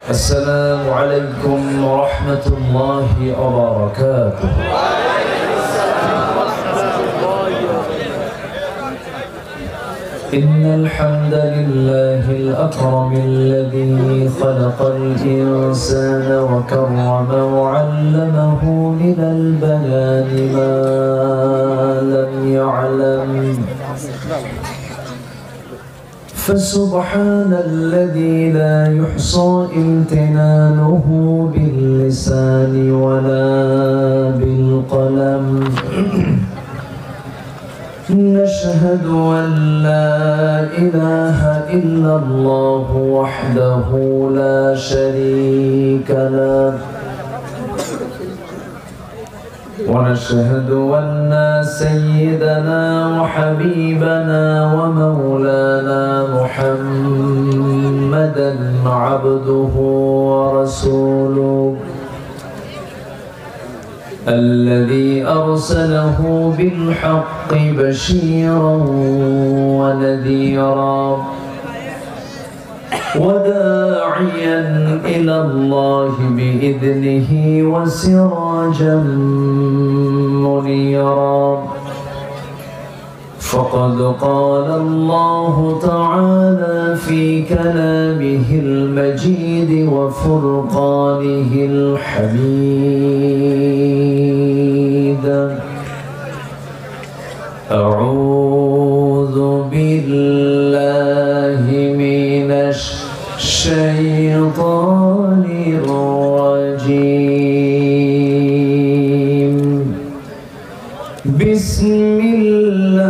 السلام عليكم ورحمة الله وبركاته. إن الحمد لله الأكرم الذي خلق الإنسان وكرم وعلمه من البيان ما لم يعلم، فسبحان الذي لا يحصى امتنانه باللسان ولا بالقلم. نشهد أن لا إله إلا الله وحده لا شريك له، ونشهد أن سيدنا وحبيبنا ومولانا محمدا عبده ورسوله الذي أرسله بالحق بشيرا ونذيرا وداعيا إلى الله بإذنه وسراجا منيرا. فقد قال الله تعالى في كلامه المجيد وفرقانه الحميد: أعوذ بالله من الشيطان الرجيم. بسم الله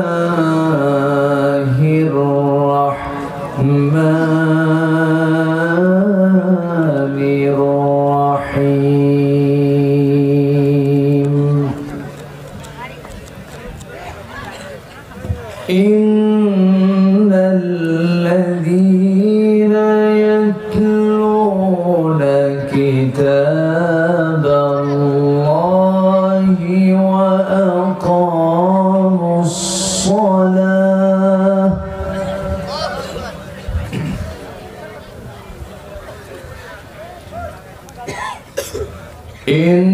الرحمن الرحيم. إن الذين يتلون كتاب الله وأقاموا الصلاة إن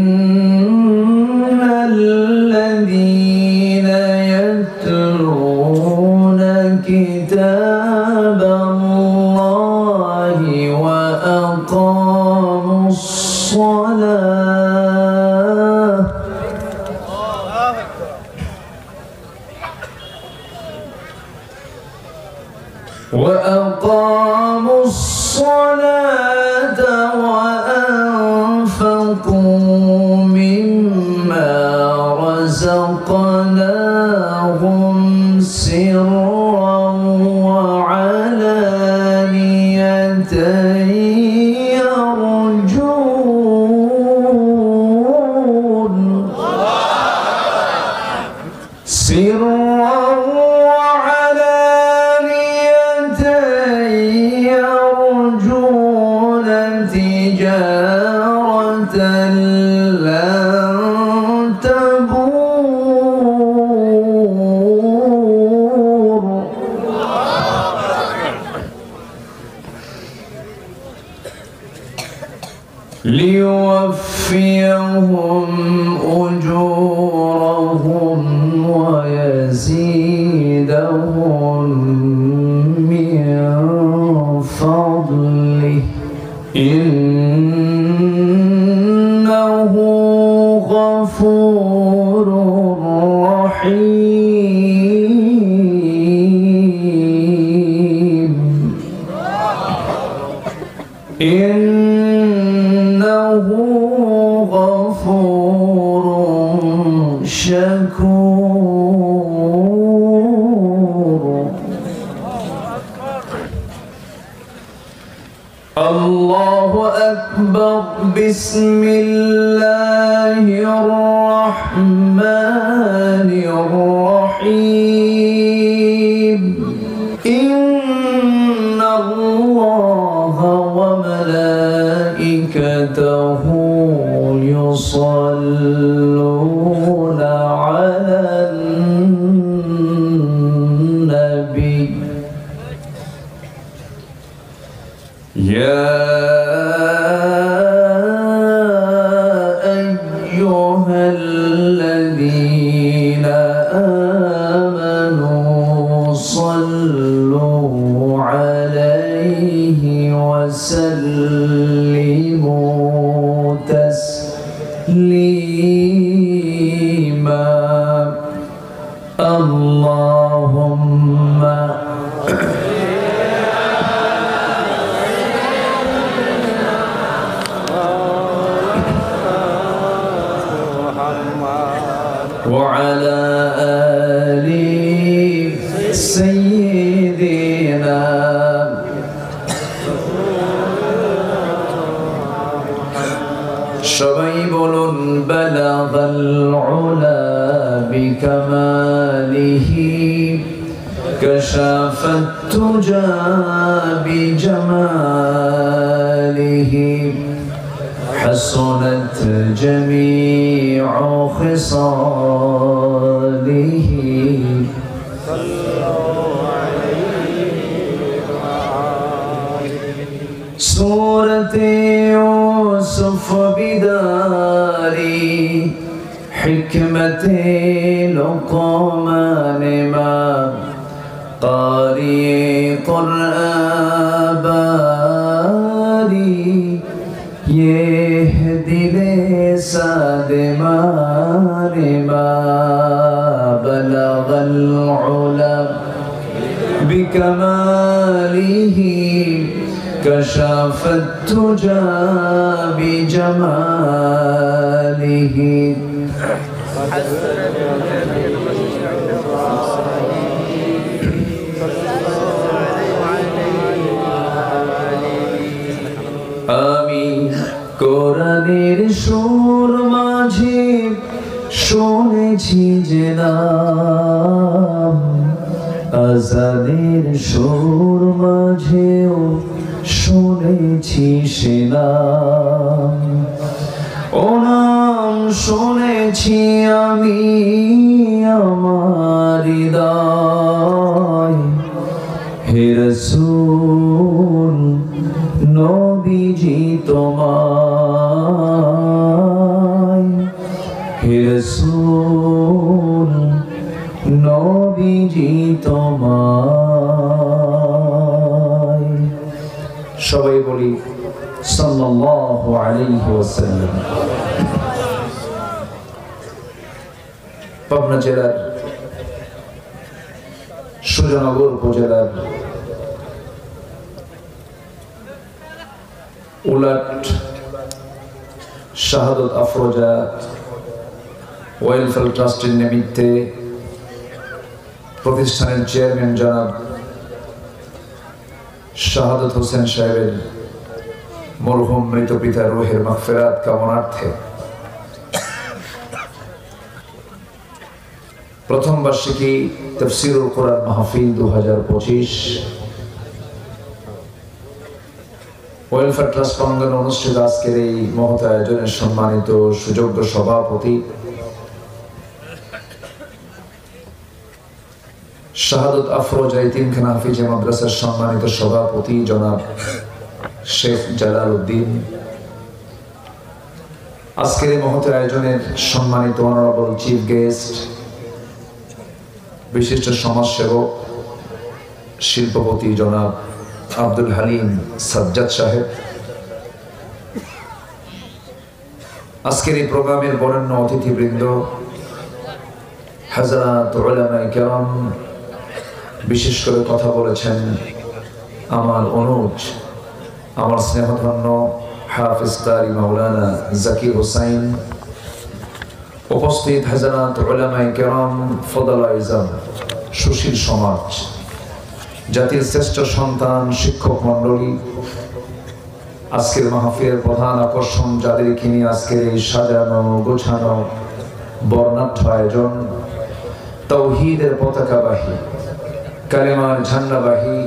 الذين يتلون كتاب الله وأقاموا الصلاة وأنفقوا مما رزقناهم سرا وعلانية يرجون تجارة لن تبور ليوفيهم أجورهم ويزيدهم من فضله إنه غفور رحيم. إنه غفور شكور. الله أكبر. بسم الله الرحمن الرحيم. إن الله وملائكته يصلون على النبي يا وسلموا تسليما اللهم وعلى آل سيدنا সবাই বলুন بلغ العلا بكماله كشف التجى بجماله حسنت جميع خصاله سورة يوسف بداري حكمة لقمان ما قارئ قرآن باري يهدي لساد ما بلغ العلا بكماله كشف التجى بجماله آمين কোরআনের সুর মাঝে শুনেছি যে নাম আজানের সুর মাঝেও শুনেছি সে নাম ও নাম শুনেছি আমি আমার হৃদয় হে রাসূল নবীজি তোমায় হে রাসূল নবীজি তোমায় সবাই বলি সাল্লাল্লাহু আলাইহি ওয়াসাল্লাম। পাবনা জেলার সুজানগর উপজেলার উলাট শাহাদত আফরোজা ওয়েলফেয়ার ট্রাস্টের নিমিত্তে প্রতিষ্ঠানের চেয়ারম্যান জনাব শাহাদত হোসেন সাহেবের মরহুম মৃত পিতার রুহের মাগফিরাত কামনার্থে প্রথম বার্ষিকী তাফসীরুল কোরআন মাহফিল 2025 ওয়েলফেয়ার ট্রাস্ট প্রাঙ্গণে অনুষ্ঠিত আজকের এই মহৎ আয়োজনের সম্মানিত সুযোগ্য সভাপতি শাহাদত আফরোজা ইতিমখানা হাফিজ মাদ্রাসার সম্মানিত সভাপতি জনাব শেখ জালাল উদ্দিন, আজকের এই মহৎ আয়োজনের সম্মানিত অনারেবল চিফ গেস্ট, বিশিষ্ট সমাজসেবক শিল্পপতি জনাব আব্দুল হালিম সাজ্জাদ সাহেব, আজকের এই প্রোগ্রামের বরেণ্য অতিথিবৃন্দ, হাজরাত উলামায়ে কেরাম, বিশেষ করে কথা বলেছেন আমার অনুজ, আমার স্নেহধন্য হাফিজ কারি মাওলানা জাকির হোসাইন, উপস্থিত হাজরাত উলামায়ে কেরাম, ফদলা ইজাম, সুশীল সমাজ, জাতির শ্রেষ্ঠ সন্তান, শিক্ষক মন্ডলী, আজকের মাহফিলের প্রধান আকর্ষণ যাদেরকে নিয়ে আজকের এই সাজানো গোছানো বর্ণাঢ্য আয়োজন, তাওহীদের পতাকাবাহী, কালেমার ঝান্ডাবাহী,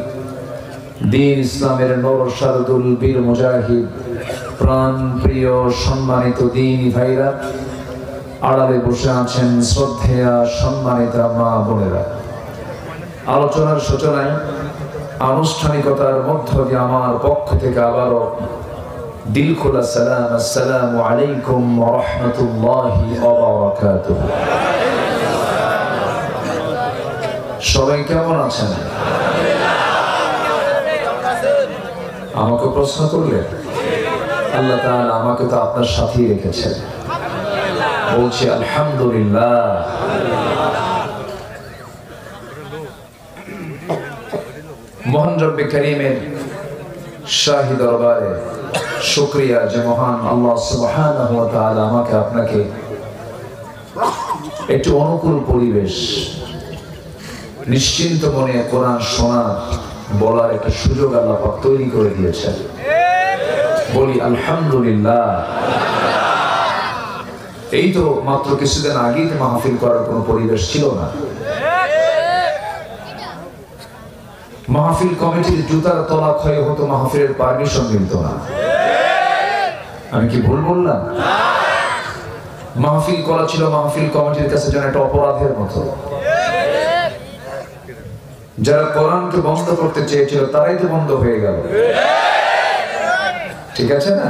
দ্বীন ইসলামের নূর শারদুল বীর মুজাহিদ, প্রাণ প্রিয় সম্মানিত দ্বীনী ভাইরা, আড়ালে বসে আছেন শ্রদ্ধেয়া সম্মানিতা মা বোনেরা। আলোচনার সূচনায় আনুষ্ঠানিকতার মধ্য দিয়ে আমার পক্ষ থেকে আবারও দিল খোলা সালাম, আসসালামু আলাইকুম ওয়া রাহমাতুল্লাহি ওয়া বারাকাতুহু। সবাই কেমন আছেন? আমাকে প্রশ্ন করলেন, আল্লাহ তাআলা আমাকে তো আপনার সাথেই রেখেছেন। বলছি আলহামদুলিল্লাহ। মহান রব্বে কারীমের শাহী দরবারে শুকরিয়া যে মহান আল্লাহ সুবহানাহু ওয়া তাআলা আমাকে আপনাকে একটু অনুকূল পরিবেশ, নিশ্চিন্ত মনে কোরআন শোনা বলার একটা সুযোগ আল্লাহ পাক তৈরি করে দিয়েছেন। বলি আলহামদুলিল্লাহ। এই তো মাত্র কিছুদিন আগেই মাহফিল করার কোনো পরিবেশ ছিল না। মাহফিল কমিটির জুতার তলা ক্ষয় হতো, মাহফিলের পারমিশন মিলত না। আমি কি ভুল বললাম? মাহফিল করা ছিল মাহফিল কমিটির কাছে যেন একটা অপরাধের মতো। যারা কোরআনকে বন্ধ করতে চেয়েছিল তারাই তো বন্ধ হয়ে গেল। ঠিক আছে না?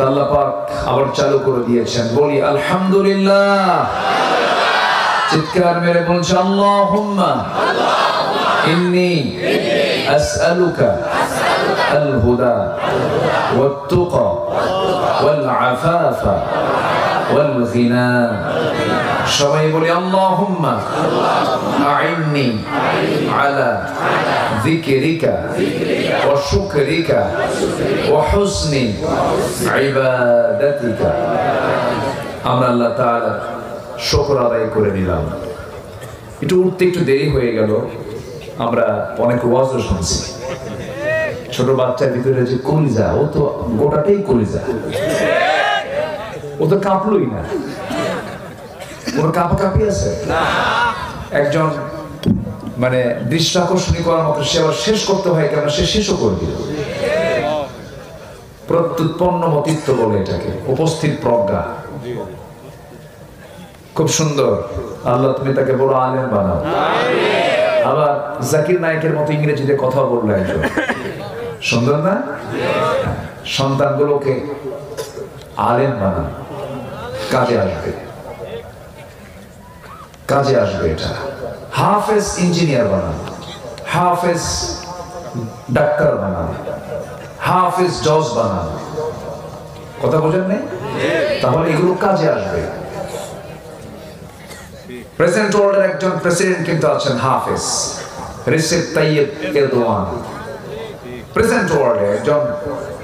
আল্লাহ পাক আবার চালু করে দিয়েছেন। বলি আলহামদুলিল্লাহ। চিৎকার মেরে বলছে আল্লাহুম্মা ইন্নী আসআলুকা আল হুদা ওয়াত তুকা ওয়াল আফাফা ওয়াল গিনা। সবাই বলি আল্লাহুম্মা আইন্নি আলা যিকরিকা ওয়া শুকরিকা ওয়া হুসনি ইবাদাতিকা। আমরা আল্লাহ তাআলা শুকর আদায় করে নিলাম। একটু উঠতে একটু দেরি হয়ে গেল। আমরা অনেক ওয়াজও শুনছি। ছোট বাচ্চার ভিতরে যে কলিজা, ও তো গোটাটাই কলিজা, ও তো কাঁপলই না। ওর কাঁপাকাঁপি আছে একজন মানে দৃষ্টি আকর্ষণী করার মতো, সে আবার শেষ করতে হয় কেন, সে শেষও করে দিল। প্রত্যুৎপন্ন মতিত্ব বলে এটাকে, উপস্থিত প্রজ্ঞা। খুব সুন্দর। আল্লাহ তুমি তাকে বড় আলেম বানাও। আবার জাকির নায়েকের মতো ইংরেজিতে কথা বললো একজন, সুন্দর না? সন্তানগুলোকে আলেম বানাও, কাজে আসবে, কাজে আসবে। এটা হাফেজ ইঞ্জিনিয়ার বানাও, হাফেজ ডাক্তার বানাও, হাফেজ জজ বানাও। কথা বোঝেন নাই? তাহলে এগুলো কাজে আসবে। প্রেসিডেন্ট ওয়ার্ল্ডের একজন প্রেসিডেন্ট কিন্তু আছেন হাফেজ, রিসেপ তাইয়েব এরদোয়ান। প্রেসিডেন্ট ওয়ার্ল্ডে একজন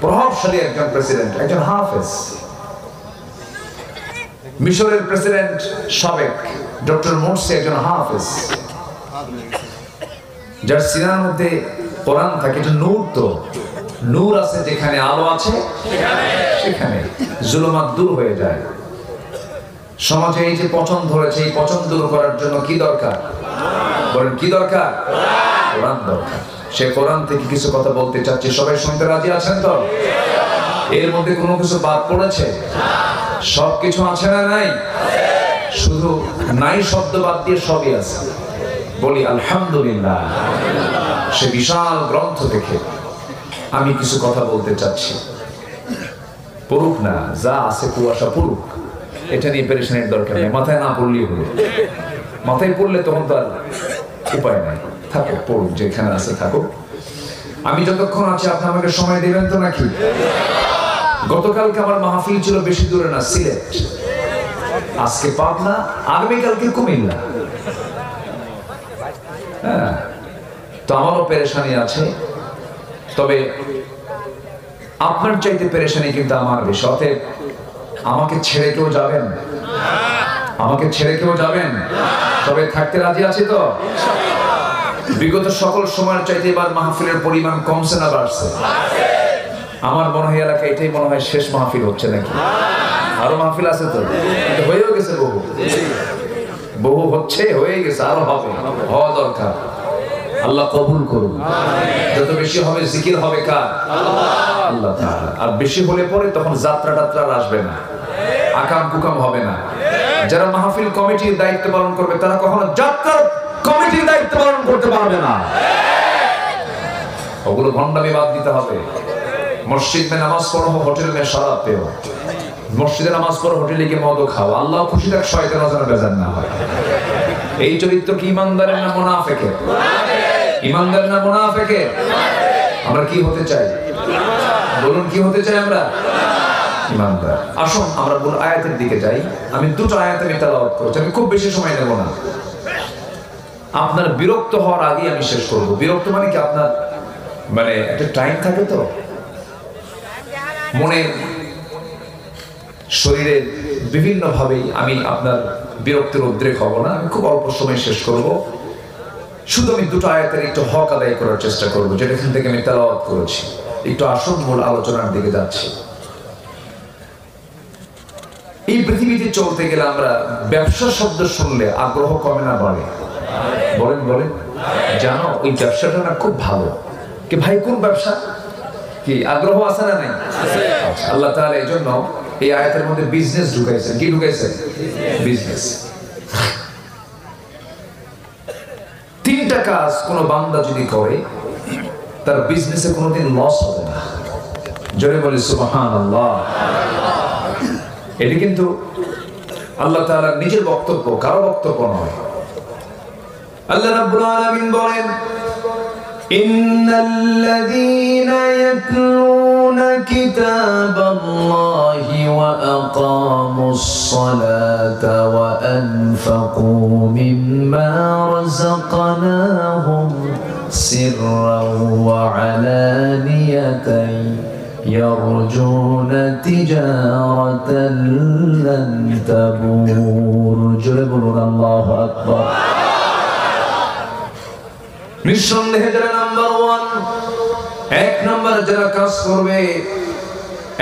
প্রভাবশালী একজন প্রেসিডেন্ট, একজন হাফেজ। মিশরের প্রেসিডেন্ট সাবেক ডক্টর মুরসি একজন হাফেজ, যার সিনার মধ্যে কোরআন থাকে। এটা নূর, তো নূর আছে যেখানে, আলো আছে সেখানে জুলুমাত দূর হয়ে যায়। সমাজে এই যে পচন ধরেছে, এই পচন দূর করার জন্য কি দরকার? বলেন কি দরকার? কোরআন দরকার। সে কোরআন থেকে কিছু কথা বলতে চাচ্ছি, সবাই শুনতে রাজি আছেন তো? এর মধ্যে কোনো কিছু বাদ পড়েছে? সবকিছু আছে না নাই? শুধু নাই শব্দ বাদ দিয়ে সবই আছে। বলি আলহামদুলিল্লাহ। সে বিশাল গ্রন্থ থেকে আমি কিছু কথা বলতে চাচ্ছি। পড়ুক না, যা আছে কুয়াশা পড়ুক, এটা নিয়ে পেরেশানির দরকার নেই। মাথায় না পড়লেই হলো। মাথায় পড়লে তখন তো আর উপায় নাই। থাকো, পড়ুক, যেখানে আছে থাকো। আমি যতক্ষণ আছি আপনি আমাকে সময় দেবেন তো নাকি? গতকালকে আমার মাহফিল ছিল বেশি দূরে না, সিলেট। আজকে পাবনা, আগামীকালকে কুমিল্লা। হ্যাঁ, তো আমারও পেরেশানি আছে, তবে আপনার চাইতে পেরেশানি কিন্তু আমার বেশি। অতএব আমাকে ছেড়ে কেউ যাবেন? আমাকে ছেড়ে কেউ যাবেন? তবে থাকতে রাজি আছি তো? বিগত সকল সময়ের চাইতে এবার মাহফিলের পরিমাণ কমছে না বাড়ছে? আমার মনে হয় এলাকায় এটাই মনে হয় শেষ মাহফিল হচ্ছে নাকি? আরো মাহফিল আছে তো? হয়েও গেছে, বহু বহু হচ্ছে, হয়ে গেছে, আরো হবে, হওয়া দরকার। আল্লাহ কবুল করুন। যত বেশি হবে জিকির হবে কার? আল্লাহ তাআলা। আর বেশি হলে পরে তখন যাত্রা টাত্রা আসবে না, আকাম কুকাম হবে না। যারা মাহফিল কমিটির দায়িত্ব পালন করবে তারা কখনো যাত্রা কমিটির দায়িত্ব পালন করতে পারবে না। ওগুলো ভণ্ডামি বাদ দিতে হবে। মসজিদ মে নামাজ পড়ো, হোটেল মে শরাব পেও। মসজিদে নামাজ পড়ো, হোটেলে গিয়ে মদ খাও। আল্লাহ খুশি থাক, শয়তানও যেন বেজার না হয়। এই চরিত্র কি ইমানদারের না মুনাফিকের? ইমানদার না মুনাফিকের? আমরা কি হতে চাই? বলুন কি হতে চাই আমরা? ইমানদার। আসুন আমরা মূল আয়াতের দিকে যাই। আমি দুটো আয়াত আমি তেলাওয়াত করছি, আমি খুব বেশি সময় নেব না। আপনার বিরক্ত হওয়ার আগে আমি শেষ করব। বিরক্ত মানে কি, আপনার মানে একটা টাইম থাকে তো, মনে শরীরের বিভিন্ন ভাবেই আমি আপনার বিরক্তির উদ্রেক হব না। আমি খুব অল্প সময় শেষ করব। শুধু আমি দুটো আয়াতের একটু হক আদায় করার চেষ্টা করব, যেটা এখান থেকে আমি তেলাওয়াত করেছি। একটু আসল মূল আলোচনার দিকে যাচ্ছি। এই পৃথিবীতে চলতে গেলে আমরা ব্যবসা শব্দ শুনলে আগ্রহ কমে না বাড়ে? বলেন বলেন। জানো ওই ব্যবসাটা না খুব ভালো। কি ভাই, কোন ব্যবসা? কি আগ্রহ আছে না নাই? আল্লাহ তাআলা এই জন্য এই আয়াতের মধ্যে বিজনেস ঢুকাইছেন। কি ঢুকাইছেন? বিজনেস। তিনটা কাজ কোন বান্দা যদি করে, তার বিজনেসে কোনোদিন লস হবে না। জোরে বলি সুবহানাল্লাহ। এটি কিন্তু আল্লাহ তাআলার নিজের বক্তব্য, কারো বক্তব্য নয়। আল্লাহ রাব্বুল আলামিন বলেন, ইন্নাল্লাযীনা ইয়াতলুনা কিতাবাল্লাহি ওয়া আকামুস সালাতা ওয়া আনফাকু মিম্মা রাযাকনাহুম সিররাও ওয়া আলানিয়াতান ইয়ারজুনা তিজারাতান লান তাবুর। জোরে বলুন আল্লাহু আকবার। নিঃসন্দেহে যারা নাম্বার ওয়ান, এক নম্বর যারা কাজ করবে,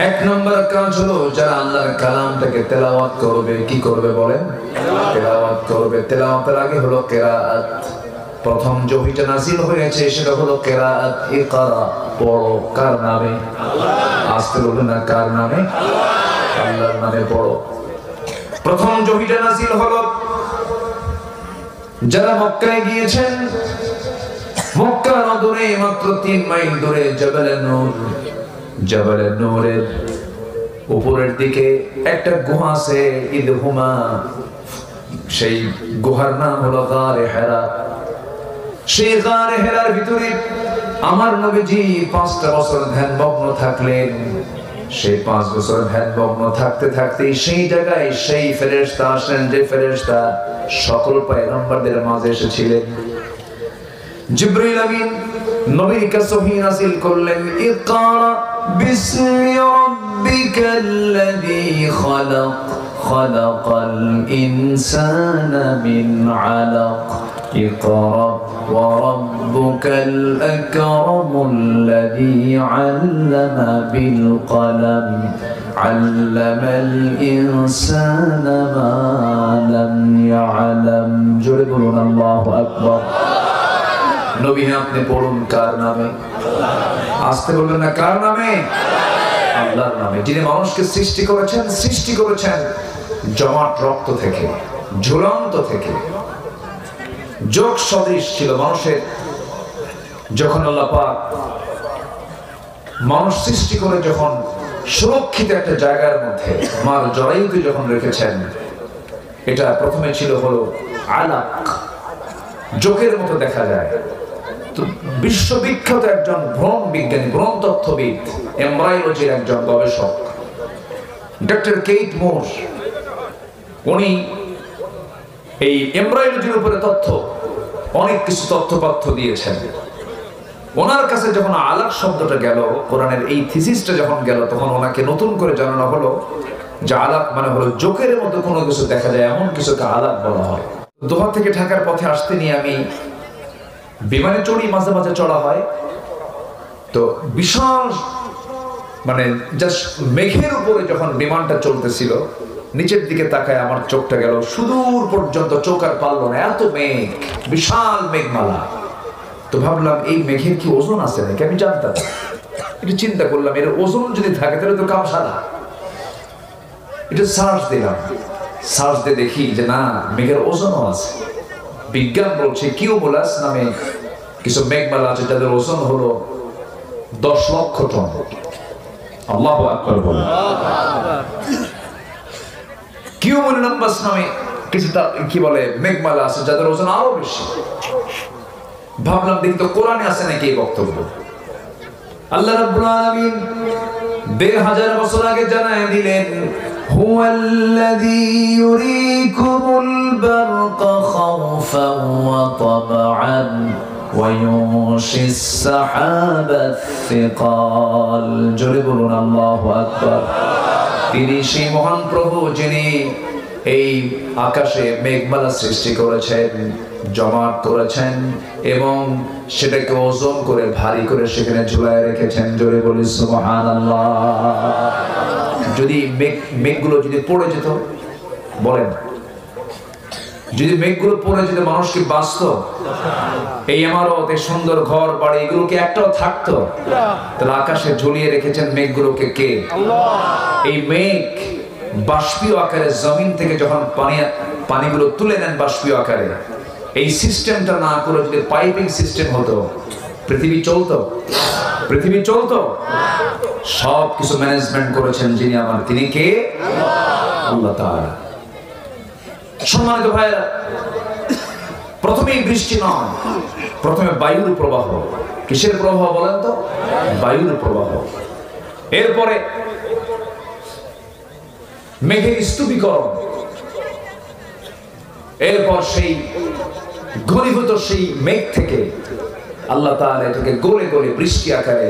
এক নম্বর কাজ হলো যারা আল্লাহর কালামটাকে তেলাওয়াত করবে। কি করবে বলেন? তেলাওয়াত করবে। তেলাওয়াতের আগে হলো কিরাআত। প্রথম যে ওহীটা নাযিল হয়েছে সেটা হলো কিরাআত। ইকরা, পড়ো। কার নামে? আস্তে বলুন না, কার নামে? আল্লাহর নামে পড়ো। প্রথম যে ওহীটা নাযিল হলো যারা মক্কায় গিয়েছেন, মক্কা দূরে মাত্র 3 মাইল দূরে জাবালে নূর। জাবালে নূরের উপরের দিকে একটা গুহা আছে, ইদহুমা। সেই গুহার নাম হলো গারে হেরা। সেই গারে হেরার ভিতরে আমার নবীজি 5টা বছর ধ্যানমগ্ন থাকলেন। সেই 5 বছর ধ্যানমগ্ন থাকতে থাকতে সেই জায়গায় সেই ফেরেশতা আসেন, যে ফেরেশতা সকল পয়গম্বরদের মাঝে এসেছিলেন। জিবরাইল আমিন নবীর কাছে ওহী নাযিল করলেন, ইকরা বিসমি রাব্বিকাল্লাযী খালাক, খালাকাল ইনসানা মিন আলাক, ইকরা ওয়া রাব্বুকাল আকরামুল্লাযী আল্লামা বিল কলম, আল্লামাল ইনসানা মা লাম ইয়ালাম। জোরে বলুন আল্লাহু আকবার। নবী আপনি পড়ুন কার নামে? আস্তে বলবেন না, কার নামে? আল্লাহর নামে, যিনি মানুষকে সৃষ্টি করেছেন। সৃষ্টি করেছেন জমাট রক্ত থেকে, ঝুলন্ত থেকে। যোগ সদৃশ ছিল মানুষের। যখন আল্লাহ পাক মানুষ সৃষ্টি করে যখন সুরক্ষিত একটা জায়গার মধ্যে মার জরায়ুতে যখন রেখেছেন, এটা প্রথমে ছিল হলো আলাক, যোগের মতো দেখা যায়। তো বিশ্ববিখ্যাত একজন ভ্রূণ বিজ্ঞানী, ভ্রূণ তথ্যবিদ, এমব্রায়োলজির একজন গবেষক ডক্টর কেইট মোর, উনি এই এমব্রায়োলজির উপরে অনেক কিছু তথ্যপাত্য দিয়েছেন। ওনার কাছে যখন আলাক শব্দটা গেল, কোরআনের এই থিসিসটা যখন গেল, তখন ওনাকে নতুন করে জানানো হলো যে আলাক মানে হলো জোকের মতো কোনো কিছু দেখা যায়, এমন কিছুকে আলাক বলা হয়। দোহা থেকে ঢাকার পথে আসতে নিয়ে আমি বিমানে চড়ি, মাঝে মাঝে চড়া হয়। তো বিশাল মানে জাস্ট মেঘের উপরে যখন বিমানটা চলতেছিল, নিচের দিকে তাকায় আমার চোখটা গেল সুদূর পর্যন্ত, চোখ আর পারল না, এত মেঘ, বিশাল মেঘমালা। তো ভাবলাম এই মেঘের কি ওজন আছে নাকি, আমি জানতাম। একটু চিন্তা করলাম, এর ওজন যদি থাকে তাহলে তো কাম সারা। একটু সার্চ দিলাম, সার্চ দিয়ে দেখি যে না, মেঘের ওজনও আছে। বিজ্ঞান বলছে কিউমুলাস নামে কিছু মেঘমালা আছে যাদের ওজন হলো 10 লক্ষ টন। আল্লাহু আকবার বলেন। কিউমুলাস নামে কিছু কি বলে মেঘমালা আছে যাদের ওজন আরো বেশি। ভাবলাম দেখি তো কোরআনে আছে নাকি এই বক্তব্য। আল্লাহ রাব্বুল আলামিন ১৫০০ বছর আগে জানায় দিলেন হুয়াল্লাযী ইউরিকুমুল বারকা খাওফান ওয়া তামআন ওয়া ইউনশিস সাহাবাত সিকাল। জোরে বলুন আল্লাহু আকবার। তিনি সেই মহান প্রভু যিনি এই আকাশে মেঘমালা সৃষ্টি করেছেন, জমাট করেছেন এবং সেটাকে ওজন করে ভারী করে সেখানে ঝুলায় রেখেছেন। জোরে বলি সুবহানাল্লাহ। যদি মেঘগুলো যদি পড়ে যেত, বলেন যদি মেঘগুলো পড়ে যেত মানুষ কি বাঁচত? এই ইমারত, এই সুন্দর ঘর বাড়ি এগুলো কি একটাও থাকতো? তাহলে আকাশে ঝুলিয়ে রেখেছেন মেঘগুলোকে কে? এই মেঘ বাষ্পীয় আকারে জমিন থেকে যখন পানিগুলো তুলে নেন বাষ্পীয় আকারে, এই সিস্টেমটা না করে যদি পাইপিং সিস্টেম হতো, পৃথিবী চলতো? পৃথিবী চলতো? সব কিছু ম্যানেজমেন্ট করেছেন যিনি আমার, তিনি কে? আল্লাহ তাআলা। সম্মানিত ভাইরা, প্রথমেই বৃষ্টি নয়, প্রথমে বায়ুর প্রবাহ। কিসের প্রবাহ বলেন তো? বায়ুর প্রবাহ। এরপরে মেঘের স্তূপীকরণ, এরপর সেই ঘনীভূত সেই মেঘ থেকে আল্লাহ তাআলা এটাকে গলে গলে বৃষ্টি আকারে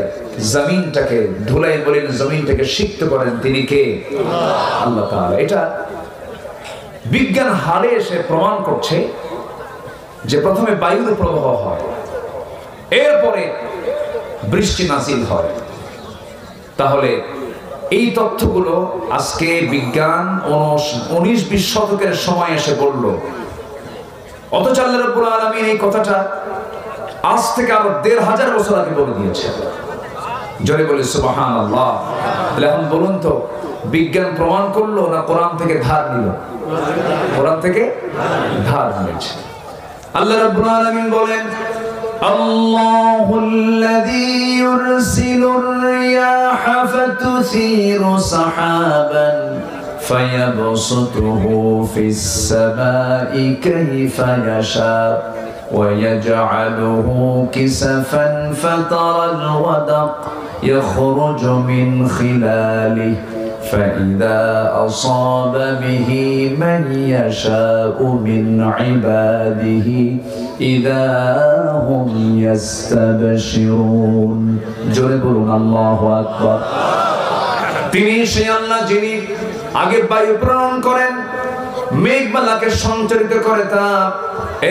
জমিনটাকে ধুলাই বলেন, জমিনটাকে সিক্ত করেন। তিনি কে? আল্লাহ তাআলা। এটা বিজ্ঞান হারে এসে প্রমাণ করছে যে প্রথমে বায়ুর প্রবাহ হয়, এরপরে বৃষ্টি নাজিল হয়। তাহলে এই তথ্যগুলো আজকে বিজ্ঞান 19-20 শতকের সময় এসে বলল, অথচ আল্লাহ রাব্বুল আলামিন এই কথাটা আজ থেকে আরো ১৫০০ বছর আগে বলে দিয়েছে। জোরে বলি সুবহানাল্লাহ। এখন বলুন তো, বিজ্ঞান প্রমাণ করলো না কোরআন থেকে ধার নিল? কোরআন থেকে ধার নিয়েছে। আল্লাহ রাব্বুল আলামিন বলেন আল্লাহুল্লাযী ইউরসিলুর রিয়াহা ফাতুসিরু সাহাবান ফায়াবসুতুহু ফিস সামাই কাইফা ইয়াশা ويجعله كسفا فترى الودق يخرج من خلاله فإذا أصاب به من يشاء من عباده إذا هم يستبشرون জোরে বলুন আল্লাহু আকবার। তিনি সেই আল্লাহ যিনি আগে বায়ু প্রেরণ করেন, মেঘমালাকে সঞ্চারিত করে, তা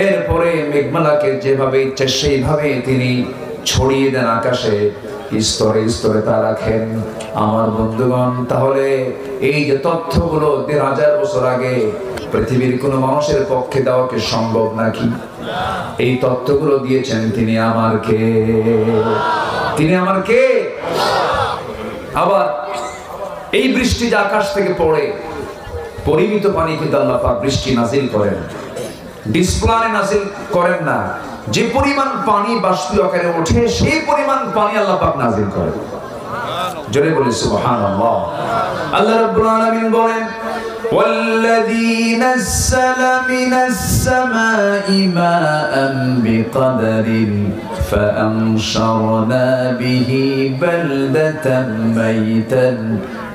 এরপরে মেঘমালাকে যেভাবে ইচ্ছে সেইভাবে তিনি ছড়িয়ে দেন আকাশে, স্তরে স্তরে তা রাখেন। আমার বন্ধুগণ, তাহলে এই যে তথ্যগুলো ১৫০০ বছর আগে পৃথিবীর কোনো মানুষের পক্ষে দেওয়া কি সম্ভব নাকি? এই তথ্যগুলো দিয়েছেন তিনি আমার কে? তিনি আমার কে? আবার এই বৃষ্টি যে আকাশ থেকে পড়ে, পরিমিত পানি কিন্তু আল্লাহ পাক বৃষ্টি নাজিল করেন, ডিসপ্লানে নাজিল করেন না। যে পরিমাণ পানি বাষ্পীয় আকারে ওঠে সেই পরিমাণ পানি আল্লাহ পাক নাজিল করেন। জোরে বলি সুবহানাল্লাহ। আল্লাহ রাব্বুল আলামিন বলেন ওয়াল্লাযী নাযালা মিনাস সামাই মাআন বিকদরিন ফাআনশারনা বিহি বালদাতান মাইতান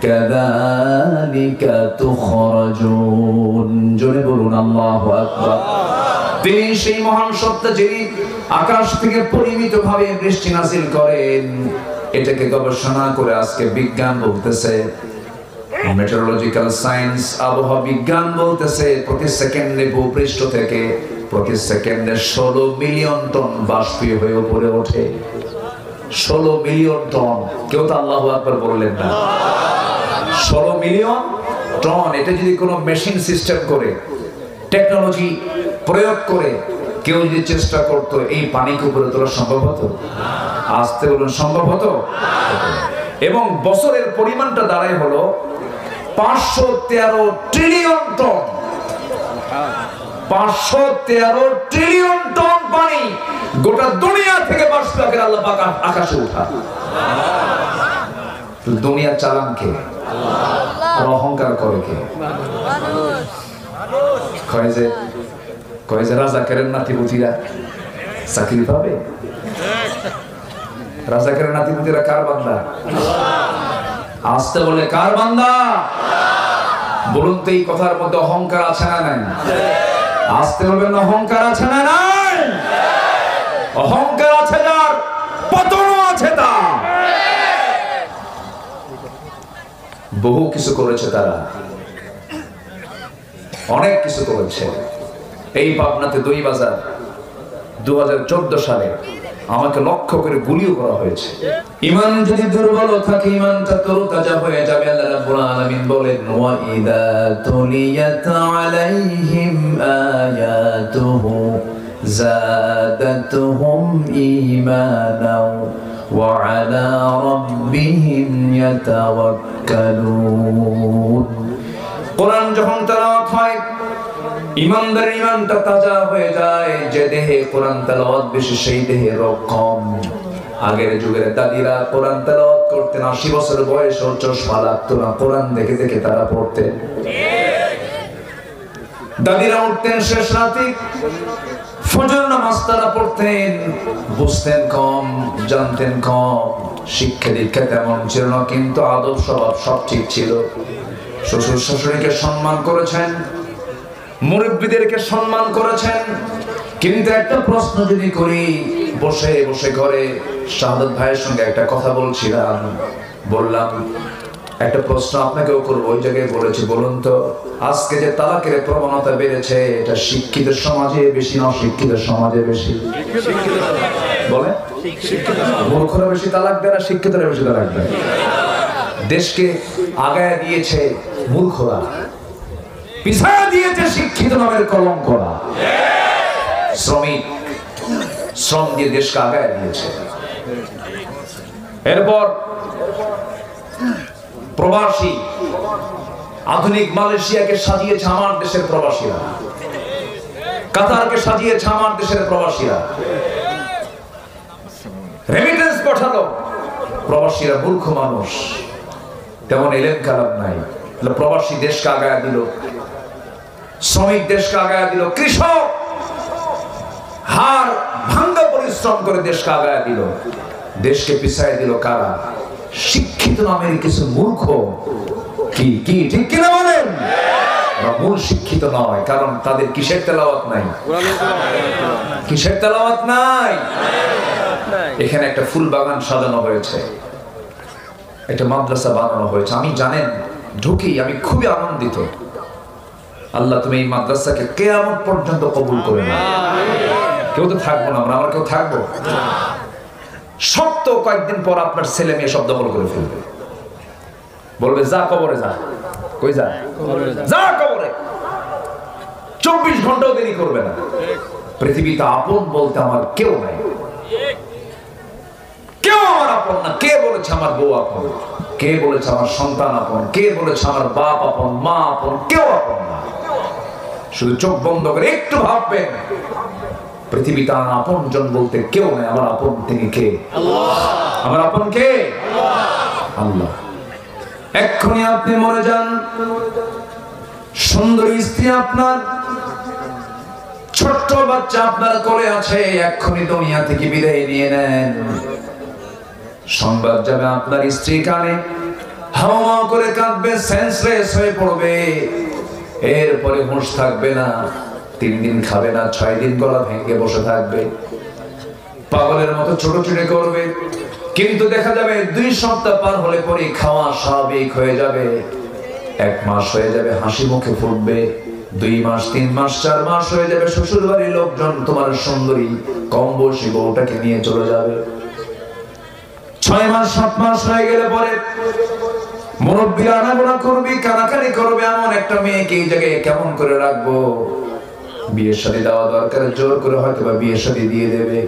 কাযালিকা তুখরাজুন। জোরে বলুন আল্লাহু আকবার। তিনি সেই মহান সত্তা যিনি আকাশ থেকে পরিমিত ভাবে বৃষ্টি নাজিল করেন। এটাকে গবেষণা করে আজকে বিজ্ঞান বলতেছে, মেটেরোলজিক্যাল সায়েন্স, আবহাওয়া বিজ্ঞান বলতেছে প্রতি সেকেন্ডে ভূপৃষ্ঠ থেকে প্রতি সেকেন্ডে 16 মিলিয়ন টন বাষ্পীয় হয়ে উপরে ওঠে। 16 মিলিয়ন টন। কেউ তো আল্লাহু আকবার বললেন না। 16 মিলিয়ন টন। এটা যদি কোনো মেশিন সিস্টেম করে, টেকনোলজি প্রয়োগ করে কেউ যদি চেষ্টা করতো, এই পানিকে উপরে তোলা সম্ভব হতো? আসতে বলুন, সম্ভব হতো? এবং বছরের পরিমাণটা দাঁড়ায় হলো 513 ট্রিলিয়ন টন। 513 ট্রিলিয়ন টন পানি গোটা দুনিয়া থেকে বাষ্প আকারে আল্লাহ পাক আকাশে ওঠা। দুনিয়া চালান কে? অহংকার করে কে? কয় যে রাজা করেন নাতিপুতিরা চাকরি পাবে। রাজাকারের নাতিপুতিরা কার বান্দা? আসতে বলে কার বান্দা? বলুন তো এই কথার মধ্যে অহংকার আছে না নাই? আসতে বলবেন অহংকার আছে না নাই? অহংকার আছে যার, পতনও আছে তার। বহু কিছু করেছে তারা, অনেক কিছু করেছে। এই পাবনাতে দুই বাজার 2014 সালে আমাকে লক্ষ্য করে গুলিও করা হয়েছে। ঈমান যদি দুর্বল থাকে, ঈমানটা তরতাজা হয়ে যাবে। আল্লাহ রাব্বুল আলামিন বলেন, ওয়া ইযা তুলিয়াত আলাইহিম আয়াতুহু যাদাতুহুম ঈমানাও ওয়া আলা রাব্বিহিম ইয়াতাওয়াক্কালুন। কোরআন যখন তেলাওয়াত হয়, ইমানদারের ইমানটা তাজা হয়ে যায়। যে দেহে কোরআন তেলাওয়াত বেশি, সেই দেহে রোগ কম। আগের যুগের দাদিরা কোরআন তেলাওয়াত করতেন, 80 বছর বয়সে চশমা লাগতো না, কোরআন দেখে দেখে তারা পড়তেন। দাদিরা উঠতেন শেষ রাতে, ফজর নামাজ তারা পড়তেন, বুঝতেন কম, জানতেন কম, শিক্ষা দীক্ষা তেমন ছিল না, কিন্তু আদব স্বভাব সব ঠিক ছিল। শ্বশুর শাশুড়িকে সম্মান করেছেন, মুরব্বীদেরকে সম্মান করেছেন। কিন্তু একটা প্রশ্ন যদি করি, বসে বসে ঘরে শাহাদাত ভাইয়ের সঙ্গে একটা কথা বলছিলাম, বললাম একটা প্রশ্ন আপনাকেও করবো। ওই জায়গায় বলেছি, বলুন তো আজকে যে তালাকের প্রবণতা বেড়েছে, এটা শিক্ষিত সমাজে বেশি না অশিক্ষিত সমাজে বেশি? বলে মূর্খরা বেশি তালাক দেয় না শিক্ষিতরা বেশি তালাক দেয়? দেশকে আগায় দিয়েছে মূর্খরা, পিছায় দিয়েছে শিক্ষিত নামের কলঙ্করা। শ্রমিক শ্রম দিয়ে দেশকে আগায় দিয়েছে। এরপর প্রবাসী, আধুনিক মালয়েশিয়াকে সাজিয়েছে আমার দেশের প্রবাসীরা, কাতারকে সাজিয়েছে আমার দেশের প্রবাসীরা, রেমিটেন্স পাঠালো প্রবাসীরা। মূর্খ মানুষ, তেমন এলেম কালাম নাই। প্রবাসী দেশকে আগায় দিল, শ্রমিক দেশকে আগায় দিল, কৃষক হাড় ভাঙ্গা পরিশ্রম করে দেশকে আগায় দিল। দেশকে পিছায় দিল কারা? শিক্ষিত নামের কিছু মূর্খ। কি কি ঠিক কিনা বলেন? মূল শিক্ষিত নয়, কারণ তাদের কিসের তেলাওয়াত নাই? কিসের তেলাওয়াত নাই? এখানে একটা ফুল বাগান সাজানো হয়েছে, একটা মাদ্রাসা বানানো হয়েছে। আমি জানেন ঢুকি আমি খুবই আনন্দিত। আল্লাহ তুমি এই মাদ্রাসাকে কিয়ামত পর্যন্ত কবুল করে নাও। কেউ তো থাকবো না আমরা, আমার কেউ থাকবো? সত্য কয়েকদিন পর আপনার ছেলে মেয়ে সব দখল করে ফেলবে, বলবে যা কবরে যা। কই যা? যা কবরে। 24 ঘন্টাও দেরি করবে না। পৃথিবীতে আপন বলতে আমার কেউ নাই, কেউ আমার আপন না। কে বলেছে আমার বউ আপন? কে বলেছে আমার সন্তান আপন? কে বলেছে আমার বাপ আপন, মা আপন? কেউ আপন না। শুধু চোখ বন্ধ করে একটু ভাববেন, পৃথিবীতে আমার আপন জন বলতে কেউ নাই। আমার আপন তিনি কে? আল্লাহ। আমার আপন কে? আল্লাহ। এক্ষুনি আপনি মরে যান, সুন্দরী স্ত্রী আপনার, ছোট্ট বাচ্চা আপনার কোলে আছে, এক্ষুনি দুনিয়া থেকে বিদায় নিয়ে নেন। সংবাদ যাবে আপনার স্ত্রী কানে, হাওয়া করে কাঁদবে, সেন্সলেস হয়ে পড়বে। এরপরে হুঁশ থাকবে না, 3 দিন খাবে না, 6 দিন গলা ভেঙে বসে থাকবে, পাগলের মতো ছোটাছুটি করবে। কিন্তু দেখা যাবে 2 সপ্তাহ পার হলে পরে খাওয়া স্বাভাবিক হয়ে যাবে, 1 মাস হয়ে যাবে, হাসি মুখে ফুটবে, 2 মাস 3 মাস 4 মাস হয়ে যাবে, শ্বশুর বাড়ির লোকজন তোমার সুন্দরী কম বয়সী বউটাকে নিয়ে চলে যাবে। 6 মাস 7 মাস হয়ে গেলে পরে মুরব্বীরা আনাগোনা করবি, কানাকানি করবে, এমন একটা মেয়েকে এই জায়গায় কেমন করে রাখবো? বিয়ের শাদী দেওয়া দরকার, জোর করে হয়তো বা বিয়ের শাদী দিয়ে দেবে।